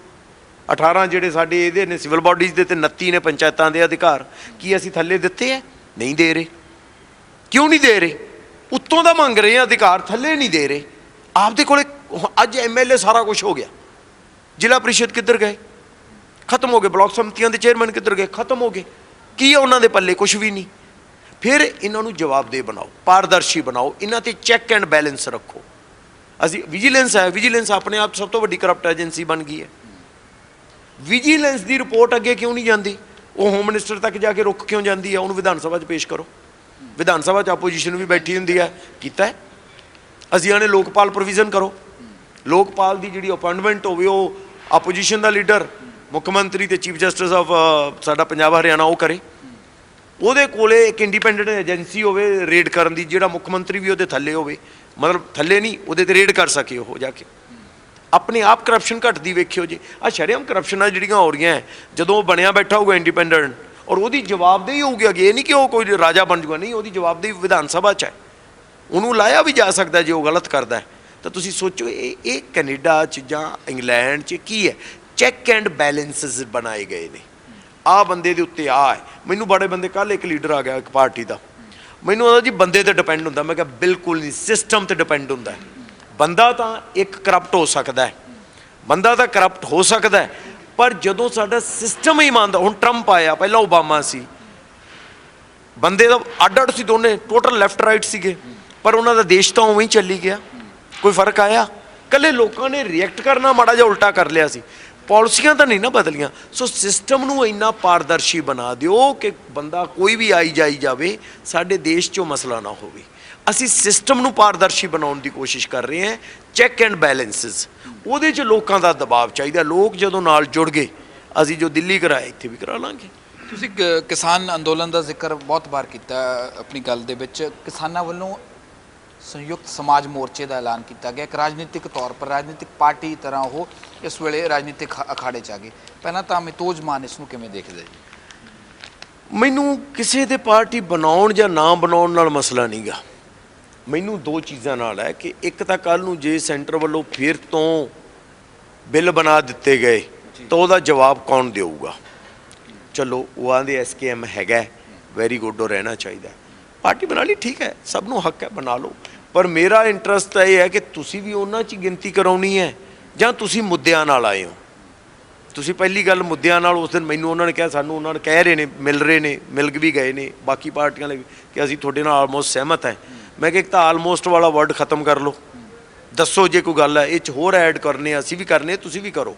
18 ਜਿਹੜੇ ਸਾਡੇ ਇਹਦੇ ਨੇ ਸਿਵਲ ਬਾਡੀਜ਼ ਦੇ, ਤੇ 29 ਨੇ ਪੰਚਾਇਤਾਂ ਦੇ ਅਧਿਕਾਰ। ਕੀ ਅਸੀਂ ਥੱਲੇ ਦਿੱਤੇ ਹੈ? ਨਹੀਂ ਦੇ ਰਹੇ। ਕਿਉਂ ਨਹੀਂ ਦੇ ਰਹੇ? ਉੱਤੋਂ ਦਾ ਮੰਗ ਰਹੇ ਆ ਅਧਿਕਾਰ, ਥੱਲੇ ਨਹੀਂ ਦੇ ਰਹੇ। ਆਪਦੇ ਕੋਲੇ ਅੱਜ MLA ਸਾਰਾ ਕੁਝ ਹੋ ਗਿਆ। ਜ਼ਿਲ੍ਹਾ ਪ੍ਰੀਸ਼ਦ ਕਿੱਧਰ ਗਏ? ਖਤਮ ਹੋ ਗਏ। ਬਲਾਕ ਸਮਿਤੀਆਂ ਦੇ ਚੇਅਰਮੈਨ ਕਿੱਧਰ ਗਏ? ਖਤਮ ਹੋ ਗਏ। ਕੀ ਹੈ ਉਹਨਾਂ ਦੇ ਪੱਲੇ? ਕੁਝ ਵੀ ਨਹੀਂ। ਫਿਰ ਇਹਨਾਂ ਨੂੰ ਜਵਾਬਦੇਹ ਬਣਾਓ, ਪਾਰਦਰਸ਼ੀ ਬਣਾਓ, ਇਹਨਾਂ ਤੇ ਚੈੱਕ ਐਂਡ ਬੈਲੈਂਸ ਰੱਖੋ। ਅਸੀਂ ਵਿਜੀਲੈਂਸ ਹੈ, ਵਿਜੀਲੈਂਸ ਆਪਣੇ ਆਪ ਸਭ ਤੋਂ ਵੱਡੀ ਕਰਪਟ ਏਜੰਸੀ ਬਣ ਗਈ ਹੈ। ਵਿਜੀਲੈਂਸ ਦੀ ਰਿਪੋਰਟ ਅੱਗੇ ਕਿਉਂ ਨਹੀਂ ਜਾਂਦੀ? ਉਹ ਹੋਮ ਮਿਨਿਸਟਰ ਤੱਕ ਜਾ ਕੇ ਰੁਕ ਕਿਉਂ ਜਾਂਦੀ ਹੈ? ਉਹਨੂੰ ਵਿਧਾਨ ਸਭਾ 'ਚ ਪੇਸ਼ ਕਰੋ। ਵਿਧਾਨ ਸਭਾ 'ਚ ਆਪੋਜੀਸ਼ਨ ਵੀ ਬੈਠੀ ਹੁੰਦੀ ਹੈ। ਕੀਤਾ ਅਸੀਂ ਆਨੇ ਲੋਕਪਾਲ ਪ੍ਰੋਵੀਜ਼ਨ ਕਰੋ। ਲੋਕਪਾਲ ਦੀ ਜਿਹੜੀ ਅਪਾਇੰਟਮੈਂਟ ਹੋਵੇ ਉਹ ਆਪੋਜੀਸ਼ਨ ਦਾ ਲੀਡਰ, ਮੁੱਖ ਮੰਤਰੀ ਤੇ ਚੀਫ ਜਸਟਿਸ ਆਫ ਸਾਡਾ ਪੰਜਾਬ ਹਰਿਆਣਾ ਉਹ ਕਰੇ। ਉਹਦੇ ਕੋਲੇ ਇੱਕ ਇੰਡੀਪੈਂਡੈਂਟ ਏਜੰਸੀ ਹੋਵੇ ਰੇਡ ਕਰਨ ਦੀ, ਜਿਹੜਾ ਮੁੱਖ ਮੰਤਰੀ ਵੀ ਉਹਦੇ ਥੱਲੇ ਹੋਵੇ, ਮਤਲਬ ਥੱਲੇ ਨਹੀਂ, ਉਹਦੇ ਤੇ ਰੇਡ ਕਰ ਸਕੇ ਉਹ ਜਾ ਕੇ। ਆਪਣੇ ਆਪ ਕਰਪਸ਼ਨ ਘਟਦੀ ਵੇਖਿਓ ਜੀ। ਆ ਸ਼ਰੇਆਮ ਕਰਪਸ਼ਨਾਂ ਜਿਹੜੀਆਂ ਹੋ ਰਹੀਆਂ, ਜਦੋਂ ਉਹ ਬਣਿਆ ਬੈਠਾ ਹੋਊਗਾ ਇੰਡੀਪੈਂਡੈਂਟ, ਔਰ ਉਹਦੀ ਜਵਾਬਦੇਹੀ ਹੋਊਗੀ ਅੱਗੇ। ਇਹ ਨਹੀਂ ਕਿ ਉਹ ਕੋਈ ਰਾਜਾ ਬਣ ਜੂਗਾ, ਨਹੀਂ, ਉਹਦੀ ਜਵਾਬਦੇਹੀ ਵਿਧਾਨ ਸਭਾ 'ਚ ਹੈ। ਉਹਨੂੰ ਲਾਇਆ ਵੀ ਜਾ ਸਕਦਾ ਜੇ ਉਹ ਗਲਤ ਕਰਦਾ। ਤਾਂ ਤੁਸੀਂ ਸੋਚੋ, ਇਹ ਕੈਨੇਡਾ 'ਚ ਜਾਂ ਇੰਗਲੈਂਡ 'ਚ ਕੀ ਹੈ? ਚੈੱਕ ਐਂਡ ਬੈਲੈਂਸਿਸ ਬਣਾਏ ਗਏ ਨੇ। ਆਹ ਬੰਦੇ ਦੇ ਉੱਤੇ ਆਹ ਹੈ। ਮੈਨੂੰ ਬੜੇ ਬੰਦੇ, ਕੱਲ੍ਹ ਇੱਕ ਲੀਡਰ ਆ ਗਿਆ ਇੱਕ ਪਾਰਟੀ ਦਾ, ਮੈਨੂੰ ਉਹਦਾ ਜੀ ਬੰਦੇ 'ਤੇ ਡਿਪੈਂਡ ਹੁੰਦਾ। ਮੈਂ ਕਿਹਾ ਬਿਲਕੁਲ ਨਹੀਂ, ਸਿਸਟਮ 'ਤੇ ਡਿਪੈਂਡ ਹੁੰਦਾ। ਬੰਦਾ ਤਾਂ ਇੱਕ ਕਰਪਟ ਹੋ ਸਕਦਾ ਹੈ, ਬੰਦਾ ਤਾਂ ਕਰਪਟ ਹੋ ਸਕਦਾ ਹੈ, ਪਰ ਜਦੋਂ ਸਾਡਾ ਸਿਸਟਮ ਹੀ ਮੰਨਦਾ। ਹੁਣ ਟਰੰਪ ਆਇਆ, ਪਹਿਲਾਂ ਓਬਾਮਾ ਸੀ, ਬੰਦੇ ਦਾ ਅੱਡ ਸੀ ਦੋਨੇ, ਟੋਟਲ ਲੈਫਟ ਰਾਈਟ ਸੀਗੇ, ਪਰ ਉਹਨਾਂ ਦਾ ਦੇਸ਼ ਤਾਂ ਉਵੇਂ ਹੀ ਚੱਲੀ ਗਿਆ। ਕੋਈ ਫਰਕ ਆਇਆ? ਇਕੱਲੇ ਲੋਕਾਂ ਨੇ ਰਿਐਕਟ ਕਰਨਾ ਮਾੜਾ ਜਿਹਾ ਉਲਟਾ ਕਰ ਲਿਆ ਸੀ, ਪਾਲਿਸੀਆਂ ਤਾਂ ਨਹੀਂ ਨਾ ਬਦਲੀਆਂ। ਸੋ ਸਿਸਟਮ ਨੂੰ ਇੰਨਾ ਪਾਰਦਰਸ਼ੀ ਬਣਾ ਦਿਓ ਕਿ ਬੰਦਾ ਕੋਈ ਵੀ ਆਈ ਜਾਈ ਜਾਵੇ, ਸਾਡੇ ਦੇਸ਼ 'ਚੋਂ ਮਸਲਾ ਨਾ ਹੋਵੇ। ਅਸੀਂ ਸਿਸਟਮ ਨੂੰ ਪਾਰਦਰਸ਼ੀ ਬਣਾਉਣ ਦੀ ਕੋਸ਼ਿਸ਼ ਕਰ ਰਹੇ ਹਾਂ। ਚੈੱਕ ਐਂਡ ਬੈਲੈਂਸਿਸ, ਉਹਦੇ 'ਚ ਲੋਕਾਂ ਦਾ ਦਬਾਅ ਚਾਹੀਦਾ। ਲੋਕ ਜਦੋਂ ਨਾਲ ਜੁੜ ਗਏ, ਅਸੀਂ ਜੋ ਦਿੱਲੀ ਕਰਾਇਆ ਇੱਥੇ ਵੀ ਕਰਾ ਲਾਂਗੇ। ਤੁਸੀਂ ਕਿਸਾਨ ਅੰਦੋਲਨ ਦਾ ਜ਼ਿਕਰ ਬਹੁਤ ਵਾਰ ਕੀਤਾ ਆਪਣੀ ਗੱਲ ਦੇ ਵਿੱਚ। ਕਿਸਾਨਾਂ ਵੱਲੋਂ ਸੰਯੁਕਤ ਸਮਾਜ ਮੋਰਚੇ ਦਾ ਐਲਾਨ ਕੀਤਾ ਗਿਆ। ਇੱਕ ਰਾਜਨੀਤਿਕ ਤੌਰ ਪਰ ਰਾਜਨੀਤਿਕ ਪਾਰਟੀ ਤਰ੍ਹਾਂ ਉਹ ਇਸ ਵੇਲੇ ਰਾਜਨੀਤਿਕ ਅਖਾੜੇ 'ਚ ਆ ਗਏ। ਪਹਿਲਾਂ ਤਾਂ ਅਮਿਤੋਜ ਮਾਨ ਇਸ ਨੂੰ ਕਿਵੇਂ ਦੇਖਦੇ ਜੀ? ਮੈਨੂੰ ਕਿਸੇ ਦੇ ਪਾਰਟੀ ਬਣਾਉਣ ਜਾਂ ਨਾ ਬਣਾਉਣ ਨਾਲ ਮਸਲਾ ਨਹੀਂ ਗਾ। ਮੈਨੂੰ ਦੋ ਚੀਜ਼ਾਂ ਨਾਲ ਹੈ ਕਿ ਇੱਕ ਤਾਂ ਕੱਲ ਨੂੰ ਜੇ ਸੈਂਟਰ ਵੱਲੋਂ ਫਿਰ ਤੋਂ ਬਿੱਲ ਬਣਾ ਦਿੱਤੇ ਗਏ ਤਾਂ ਉਹਦਾ ਜਵਾਬ ਕੌਣ ਦੇਊਗਾ। ਚਲੋ ਉਹ ਆਂਦੇ SKM ਹੈਗਾ, ਵੈਰੀ ਗੁੱਡ, ਉਹ ਰਹਿਣਾ ਚਾਹੀਦਾ। ਪਾਰਟੀ ਬਣਾ ਲਈ, ਠੀਕ ਹੈ, ਸਭ ਨੂੰ ਹੱਕ ਹੈ, ਬਣਾ ਲਓ। ਪਰ ਮੇਰਾ ਇੰਟਰਸਟ ਤਾਂ ਇਹ ਹੈ ਕਿ ਤੁਸੀਂ ਵੀ ਉਹਨਾਂ 'ਚ ਗਿਣਤੀ ਕਰਾਉਣੀ ਹੈ ਜਾਂ ਤੁਸੀਂ ਮੁੱਦਿਆਂ ਨਾਲ ਆਏ ਹੋ। ਤੁਸੀਂ ਪਹਿਲੀ ਗੱਲ ਮੁੱਦਿਆਂ ਨਾਲ, ਉਸ ਦਿਨ ਮੈਨੂੰ ਉਹਨਾਂ ਨੇ ਕਿਹਾ, ਸਾਨੂੰ ਉਹਨਾਂ ਨੇ ਕਹਿ ਰਹੇ ਨੇ, ਮਿਲ ਰਹੇ ਨੇ, ਮਿਲ ਵੀ ਗਏ ਨੇ ਬਾਕੀ ਪਾਰਟੀਆਂ ਲਈ ਕਿ ਅਸੀਂ ਤੁਹਾਡੇ ਨਾਲ ਆਲਮੋਸਟ ਸਹਿਮਤ ਹੈ। ਮੈਂ ਕਿਹਾ ਇੱਕ ਤਾਂ ਆਲਮੋਸਟ ਵਾਲਾ ਵਰਡ ਖਤਮ ਕਰ ਲਓ, ਦੱਸੋ ਜੇ ਕੋਈ ਗੱਲ ਹੈ ਇਹ 'ਚ ਹੋਰ ਐਡ ਕਰਨੇ, ਅਸੀਂ ਵੀ ਕਰਨੇ, ਤੁਸੀਂ ਵੀ ਕਰੋ।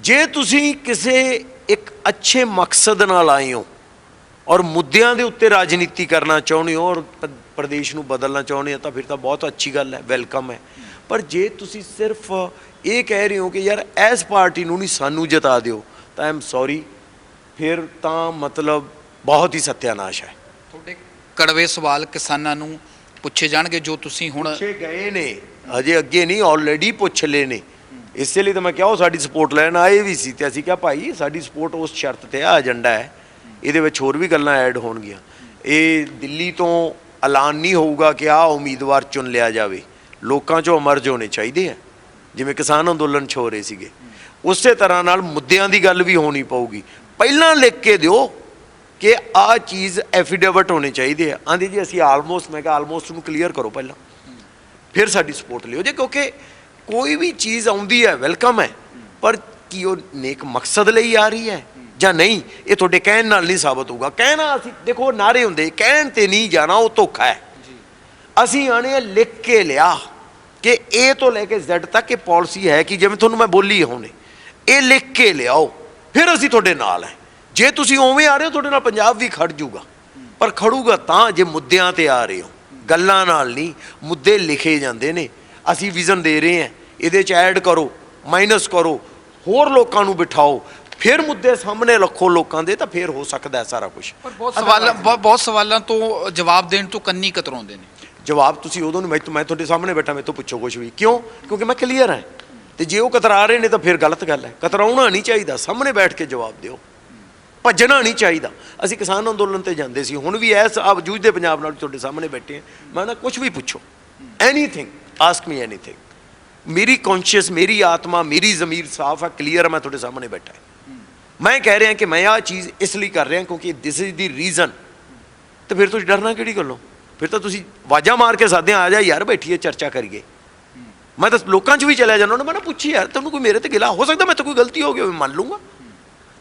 ਜੇ ਤੁਸੀਂ ਕਿਸੇ ਇੱਕ ਅੱਛੇ ਮਕਸਦ ਨਾਲ ਆਏ ਹੋ ਔਰ ਮੁੱਦਿਆਂ ਦੇ ਉੱਤੇ ਰਾਜਨੀਤੀ ਕਰਨਾ ਚਾਹੁੰਦੇ ਹੋ ਔਰ ਪ੍ਰਦੇਸ਼ ਨੂੰ ਬਦਲਣਾ ਚਾਹੁੰਦੇ ਹੋ ਤਾਂ ਫਿਰ ਤਾਂ ਬਹੁਤ ਅੱਛੀ ਗੱਲ ਹੈ, ਵੈਲਕਮ ਹੈ। ਪਰ ਜੇ ਤੁਸੀਂ ਸਿਰਫ ਇਹ ਕਹਿ ਰਹੇ ਹੋ ਕਿ ਯਾਰ ਇਸ ਪਾਰਟੀ ਨੂੰ ਨਹੀਂ ਸਾਨੂੰ ਜਿਤਾ ਦਿਓ, ਤਾਂ ਆਮ ਸੌਰੀ, ਫਿਰ ਤਾਂ ਮਤਲਬ ਬਹੁਤ ਹੀ ਸੱਤਿਆਨਾਸ਼ ਹੈ। ਤੁਹਾਡੇ ਕੜਵੇ ਸਵਾਲ ਕਿਸਾਨਾਂ ਨੂੰ ਪੁੱਛੇ ਜਾਣਗੇ ਜੋ ਤੁਸੀਂ ਹੁਣ ਪੁੱਛੇ ਗਏ ਨੇ, ਅਜੇ ਅੱਗੇ ਨਹੀਂ, ਆਲਰੇਡੀ ਪੁੱਛ ਲਏ ਨੇ। ਇਸੇ ਲਈ ਤਾਂ ਮੈਂ ਕਿਹਾ ਉਹ ਸਾਡੀ ਸਪੋਰਟ ਲੈਣ ਆਏ ਵੀ ਸੀ ਤੇ ਅਸੀਂ ਕਿਹਾ ਭਾਈ ਸਾਡੀ ਸਪੋਰਟ ਉਸ ਸ਼ਰਤ ਤੇ ਆ, ਏਜੰਡਾ ਹੈ, ਇਹਦੇ ਵਿੱਚ ਹੋਰ ਵੀ ਗੱਲਾਂ ਐਡ ਹੋਣਗੀਆਂ। ਇਹ ਦਿੱਲੀ ਤੋਂ ਐਲਾਨ ਨਹੀਂ ਹੋਊਗਾ ਕਿ ਆਹ ਉਮੀਦਵਾਰ ਚੁਣ ਲਿਆ ਜਾਵੇ, ਲੋਕਾਂ 'ਚੋਂ ਅਮਰਜ ਹੋਣੇ ਚਾਹੀਦੇ ਆ, ਜਿਵੇਂ ਕਿਸਾਨ ਅੰਦੋਲਨ 'ਚ ਹੋ ਰਹੇ ਸੀਗੇ। ਉਸੇ ਤਰ੍ਹਾਂ ਨਾਲ ਮੁੱਦਿਆਂ ਦੀ ਗੱਲ ਵੀ ਹੋਣੀ ਪਊਗੀ। ਪਹਿਲਾਂ ਲਿਖ ਕੇ ਦਿਓ ਕਿ ਆਹ ਚੀਜ਼ ਐਫੀਡੇਵਿਟ ਹੋਣੇ ਚਾਹੀਦੇ ਆ। ਆਂਦੀ ਜੀ ਅਸੀਂ ਆਲਮੋਸਟ, ਮੈਂ ਕਿਹਾ ਆਲਮੋਸਟ ਨੂੰ ਕਲੀਅਰ ਕਰੋ ਪਹਿਲਾਂ, ਫਿਰ ਸਾਡੀ ਸਪੋਰਟ ਲਿਓ ਜੇ, ਕਿਉਂਕਿ ਕੋਈ ਵੀ ਚੀਜ਼ ਆਉਂਦੀ ਹੈ ਵੈਲਕਮ ਹੈ, ਪਰ ਕੀ ਉਹ ਨੇਕ ਮਕਸਦ ਲਈ ਆ ਰਹੀ ਹੈ ਜਾਂ ਨਹੀਂ, ਇਹ ਤੁਹਾਡੇ ਕਹਿਣ ਨਾਲ ਨਹੀਂ ਸਾਬਤ ਹੋਊਗਾ। ਕਹਿਣਾ ਅਸੀਂ ਦੇਖੋ ਨਾਰੇ ਹੁੰਦੇ, ਕਹਿਣ ਤੇ ਨਹੀਂ ਜਾਣਾ, ਉਹ ਧੋਖਾ ਹੈ। ਅਸੀਂ ਆਣੇ ਲਿਖ ਕੇ ਲਿਆ ਕਿ A ਤੋਂ ਲੈ ਕੇ Z ਤੱਕ ਇਹ ਪਾਲਿਸੀ ਹੈ ਕਿ ਜਿਵੇਂ ਤੁਹਾਨੂੰ ਮੈਂ ਬੋਲੀ ਹੁਣੇ, ਇਹ ਲਿਖ ਕੇ ਲਿਆਓ, ਫਿਰ ਅਸੀਂ ਤੁਹਾਡੇ ਨਾਲ ਹੈ। ਜੇ ਤੁਸੀਂ ਉਵੇਂ ਆ ਰਹੇ ਹੋ ਤੁਹਾਡੇ ਨਾਲ ਪੰਜਾਬ ਵੀ ਖੜ ਜੂਗਾ, ਪਰ ਖੜੂਗਾ ਤਾਂ ਜੇ ਮੁੱਦਿਆਂ ਤੇ ਆ ਰਹੇ ਹੋ, ਗੱਲਾਂ ਨਾਲ ਨਹੀਂ। ਮੁੱਦੇ ਲਿਖੇ ਜਾਂਦੇ ਨੇ, ਅਸੀਂ ਵਿਜ਼ਨ ਦੇ ਰਹੇ ਹਾਂ, ਇਹਦੇ 'ਚ ਐਡ ਕਰੋ, ਮਾਈਨਸ ਕਰੋ, ਹੋਰ ਲੋਕਾਂ ਨੂੰ ਬਿਠਾਓ, ਫਿਰ ਮੁੱਦੇ ਸਾਹਮਣੇ ਰੱਖੋ ਲੋਕਾਂ ਦੇ, ਤਾਂ ਫਿਰ ਹੋ ਸਕਦਾ ਹੈ ਸਾਰਾ ਕੁਝ। ਪਰ ਬਹੁਤ ਸਵਾਲਾਂ ਤੋਂ ਜਵਾਬ ਦੇਣ ਤੋਂ ਕੰਨੀ ਕਤਰਾਉਂਦੇ ਨੇ। ਜਵਾਬ ਤੁਸੀਂ ਉਦੋਂ ਨੂੰ, ਮੈਂ ਤੁਹਾਡੇ ਸਾਹਮਣੇ ਬੈਠਾ, ਮੇਰੇ ਤੋਂ ਪੁੱਛੋ ਕੁਝ ਵੀ, ਕਿਉਂ? ਕਿਉਂਕਿ ਮੈਂ ਕਲੀਅਰ ਹਾਂ। ਤੇ ਜੇ ਉਹ ਕਤਰਾ ਰਹੇ ਨੇ ਤਾਂ ਫਿਰ ਗਲਤ ਗੱਲ ਹੈ। ਕਤਰਾਉਣਾ ਨਹੀਂ ਚਾਹੀਦਾ, ਸਾਹਮਣੇ ਬੈਠ ਕੇ ਜਵਾਬ ਦਿਓ, ਭੱਜਣਾ ਨਹੀਂ ਚਾਹੀਦਾ। ਅਸੀਂ ਕਿਸਾਨ ਅੰਦੋਲਨ ਤੇ ਜਾਂਦੇ ਸੀ, ਹੁਣ ਵੀ ਐਸ ਆਪ ਜੂਝਦੇ ਪੰਜਾਬ ਨਾਲ ਤੁਹਾਡੇ ਸਾਹਮਣੇ ਬੈਠੇ ਹਾਂ। ਮੈਂ ਨਾ ਕੁਝ ਵੀ ਪੁੱਛੋ, ਐਨੀਥਿੰਗ, ਆਸਕ ਮੀ ਐਨੀਥਿੰਗ। ਮੇਰੀ ਕੌਨਸ਼ੀਅਸ, ਮੇਰੀ ਆਤਮਾ, ਮੇਰੀ ਜ਼ਮੀਰ ਸਾਫ਼ ਹੈ, ਕਲੀਅਰ ਹੈ, ਮੈਂ ਤੁਹਾਡੇ ਸਾਹਮਣੇ ਬੈਠਾ। ਮੈਂ ਕਹਿ ਰਿਹਾ ਕਿ ਮੈਂ ਆਹ ਚੀਜ਼ ਇਸ ਲਈ ਕਰ ਰਿਹਾ ਕਿਉਂਕਿ ਦਿਸ ਇਜ਼ ਦੀ ਰੀਜ਼ਨ। ਤੇ ਫਿਰ ਤੁਸੀਂ ਡਰਨਾ ਕਿਹੜੀ ਗੱਲੋਂ? ਫਿਰ ਤਾਂ ਤੁਸੀਂ ਆਵਾਜ਼ਾਂ ਮਾਰ ਕੇ ਸਾਦੇ ਆ ਜਾ ਯਾਰ ਬੈਠੀਏ ਚਰਚਾ ਕਰੀਏ। ਮੈਂ ਤਾਂ ਲੋਕਾਂ 'ਚ ਵੀ ਚਲਿਆ ਜਾਂਦਾ, ਉਹਨਾਂ ਨੇ ਮੈਂ ਪੁੱਛੀ ਯਾਰ ਤੁਹਾਨੂੰ ਕੋਈ ਮੇਰੇ ਤੇ ਗਿਲਾ ਹੋ ਸਕਦਾ, ਮੈਂ ਤਾਂ ਕੋਈ ਗਲਤੀ ਹੋ ਗਈ ਹੋਵੇ ਮੰਨ ਲੂੰਗਾ,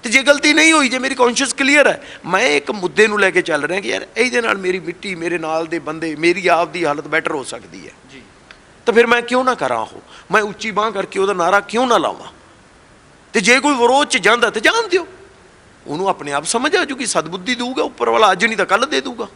ਤੇ ਜੇ ਗਲਤੀ ਨਹੀਂ ਹੋਈ, ਜੇ ਮੇਰੀ ਕੌਨਸ਼ੀਅਸ ਕਲੀਅਰ ਹੈ, ਮੈਂ ਇੱਕ ਮੁੱਦੇ ਨੂੰ ਲੈ ਕੇ ਚੱਲ ਰਿਹਾ ਕਿ ਯਾਰ ਇਹਦੇ ਨਾਲ ਮੇਰੀ ਮਿੱਟੀ, ਮੇਰੇ ਨਾਲ ਦੇ ਬੰਦੇ, ਮੇਰੀ ਆਪ ਦੀ ਹਾਲਤ ਬੈਟਰ ਹੋ ਸਕਦੀ ਹੈ, ਤਾਂ ਫਿਰ ਮੈਂ ਕਿਉਂ ਨਾ ਕਰਾਂ ਉਹ? ਮੈਂ ਉੱਚੀ ਬਾਂਹ ਕਰਕੇ ਉਹਦਾ ਨਾਰਾ ਕਿਉਂ ਨਾ ਲਾਵਾਂ? ਤੇ ਜੇ ਕੋਈ ਵਿਰੋਧ 'ਚ ਜਾਂਦਾ ਤੇ ਜਾਣ ਦਿਓ, ਉਹਨੂੰ ਆਪਣੇ ਆਪ ਸਮਝ ਆ ਜੂਗੀ, ਸਦਬੁੱਧੀ ਦਊਗਾ ਉੱਪਰ ਵਾਲਾ, ਅੱਜ ਨਹੀਂ ਤਾਂ ਕੱਲ੍ਹ ਦੇ ਦਊਗਾ।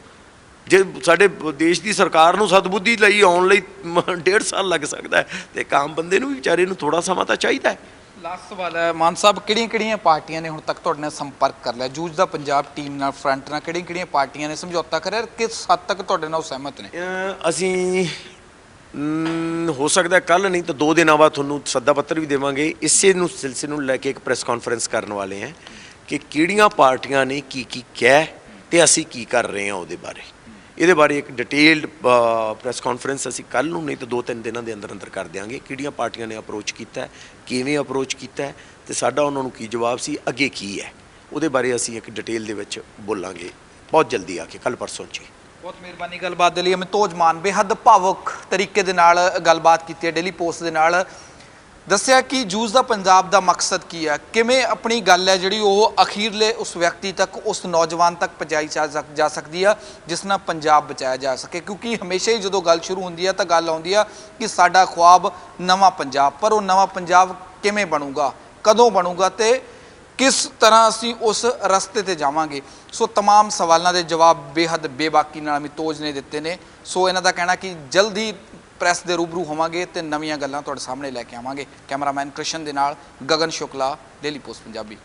ਜੇ ਸਾਡੇ ਦੇਸ਼ ਦੀ ਸਰਕਾਰ ਨੂੰ ਸਦਬੁੱਧੀ ਲਈ ਆਉਣ ਲਈ 1.5 ਸਾਲ ਲੱਗ ਸਕਦਾ ਹੈ, ਤੇ ਇੱਕ ਆਮ ਬੰਦੇ ਨੂੰ ਵੀ ਵਿਚਾਰੇ ਨੂੰ ਥੋੜ੍ਹਾ ਸਮਾਂ ਤਾਂ ਚਾਹੀਦਾ ਹੈ। ਲਾਸਟ ਸਵਾਲ ਹੈ ਮਾਨ ਸਾਹਿਬ, ਕਿਹੜੀਆਂ ਪਾਰਟੀਆਂ ਨੇ ਹੁਣ ਤੱਕ ਤੁਹਾਡੇ ਨਾਲ ਸੰਪਰਕ ਕਰ ਲਿਆ? ਜੂਝਦਾ ਪੰਜਾਬ ਟੀਮ ਨਾਲ, ਫਰੰਟ ਨਾਲ, ਕਿਹੜੀਆਂ ਪਾਰਟੀਆਂ ਨੇ ਸਮਝੌਤਾ ਕਰਿਆ? ਕਿਸ ਹੱਦ ਤੱਕ ਤੁਹਾਡੇ ਨਾਲ ਉਹ ਸਹਿਮਤ ਨੇ? ਅਸੀਂ ਹੋ ਸਕਦਾ ਕੱਲ੍ਹ ਨਹੀਂ ਤਾਂ 2 ਦਿਨਾਂ ਬਾਅਦ ਤੁਹਾਨੂੰ ਸੱਦਾ ਪੱਤਰ ਵੀ ਦੇਵਾਂਗੇ। ਇਸੇ ਨੂੰ ਸਿਲਸਿਲੇ ਨੂੰ ਲੈ ਕੇ ਇੱਕ ਪ੍ਰੈਸ ਕਾਨਫਰੰਸ ਕਰਨ ਵਾਲੇ ਹਾਂ ਕਿ ਕਿਹੜੀਆਂ ਪਾਰਟੀਆਂ ਨੇ ਕੀ ਕਿਹਾ ਤੇ ਅਸੀਂ ਕੀ ਕਰ ਰਹੇ ਹਾਂ ਉਹਦੇ ਬਾਰੇ। ਇਹਦੇ ਬਾਰੇ ਇੱਕ ਡਿਟੇਲਡ ਪ੍ਰੈਸ ਕਾਨਫਰੰਸ ਅਸੀਂ ਕੱਲ੍ਹ ਨੂੰ ਨਹੀਂ ਤਾਂ 2-3 ਦਿਨਾਂ ਦੇ ਅੰਦਰ ਅੰਦਰ ਕਰ ਦਿਆਂਗੇ। ਕਿਹੜੀਆਂ ਪਾਰਟੀਆਂ ਨੇ ਅਪਰੋਚ ਕੀਤਾ, ਕਿਵੇਂ ਅਪਰੋਚ ਕੀਤਾ ਤੇ ਸਾਡਾ ਉਹਨਾਂ ਨੂੰ ਕੀ ਜਵਾਬ ਸੀ, ਅੱਗੇ ਕੀ ਹੈ, ਉਹਦੇ ਬਾਰੇ ਅਸੀਂ ਇੱਕ ਡਿਟੇਲ ਦੇ ਵਿੱਚ ਬੋਲਾਂਗੇ ਬਹੁਤ ਜਲਦੀ ਆ ਕੇ, ਕੱਲ੍ਹ ਪਰਸੋਂ 'ਚ। ਬਹੁਤ ਮਿਹਰਬਾਨੀ ਗੱਲਬਾਤ ਦੇ ਲਈ। ਅਮਿਤੋਜ ਮਾਨ ਬੇਹੱਦ ਭਾਵੁਕ ਤਰੀਕੇ ਦੇ ਨਾਲ ਗੱਲਬਾਤ ਕੀਤੀ ਹੈ ਡੇਲੀ ਪੋਸਟ ਦੇ ਨਾਲ, ਦੱਸਿਆ ਕਿ ਜੂਝਦਾ ਪੰਜਾਬ ਦਾ ਮਕਸਦ ਕੀ ਹੈ, ਕਿਵੇਂ ਆਪਣੀ ਗੱਲ ਹੈ ਜਿਹੜੀ ਉਹ ਅਖੀਰਲੇ ਉਸ ਵਿਅਕਤੀ ਤੱਕ, ਉਸ ਨੌਜਵਾਨ ਤੱਕ ਪਹੁੰਚਾਈ ਜਾ ਸਕਦੀ ਆ ਜਿਸ ਨਾਲ ਪੰਜਾਬ ਬਚਾਇਆ ਜਾ ਸਕੇ। ਕਿਉਂਕਿ ਹਮੇਸ਼ਾ ਹੀ ਜਦੋਂ ਗੱਲ ਸ਼ੁਰੂ ਹੁੰਦੀ ਹੈ ਤਾਂ ਗੱਲ ਆਉਂਦੀ ਆ ਕਿ ਸਾਡਾ ਖੁਆਬ ਨਵਾਂ ਪੰਜਾਬ, ਪਰ ਉਹ ਨਵਾਂ ਪੰਜਾਬ ਕਿਵੇਂ ਬਣੂਗਾ, ਕਦੋਂ ਬਣੂਗਾ ਤੇ ਕਿਸ ਤਰ੍ਹਾਂ ਅਸੀਂ ਉਸ ਰਸਤੇ ਤੇ ਜਾਵਾਂਗੇ। ਸੋ तमाम ਸਵਾਲਾਂ ਦੇ ਜਵਾਬ ਬੇਹੱਦ ਬੇਬਾਕੀ ਨਾਲ ਅਮਿਤੋਜ ਨੇ ਦਿੱਤੇ ਨੇ। ਸੋ ਇਹਨਾਂ ਦਾ ਕਹਿਣਾ ਕਿ ਜਲਦੀ ਪ੍ਰੈਸ ਦੇ ਰੂਬਰੂ ਹੋਵਾਂਗੇ ਤੇ ਨਵੀਆਂ ਗੱਲਾਂ ਤੁਹਾਡੇ ਸਾਹਮਣੇ ਲੈ ਕੇ ਆਵਾਂਗੇ। ਕੈਮਰਾਮੈਨ ਕ੍ਰਿਸ਼ਨ ਦੇ ਨਾਲ ਗਗਨ ਸ਼ੁਕਲਾ, ਡੇਲੀ ਪੋਸਟ ਪੰਜਾਬੀ।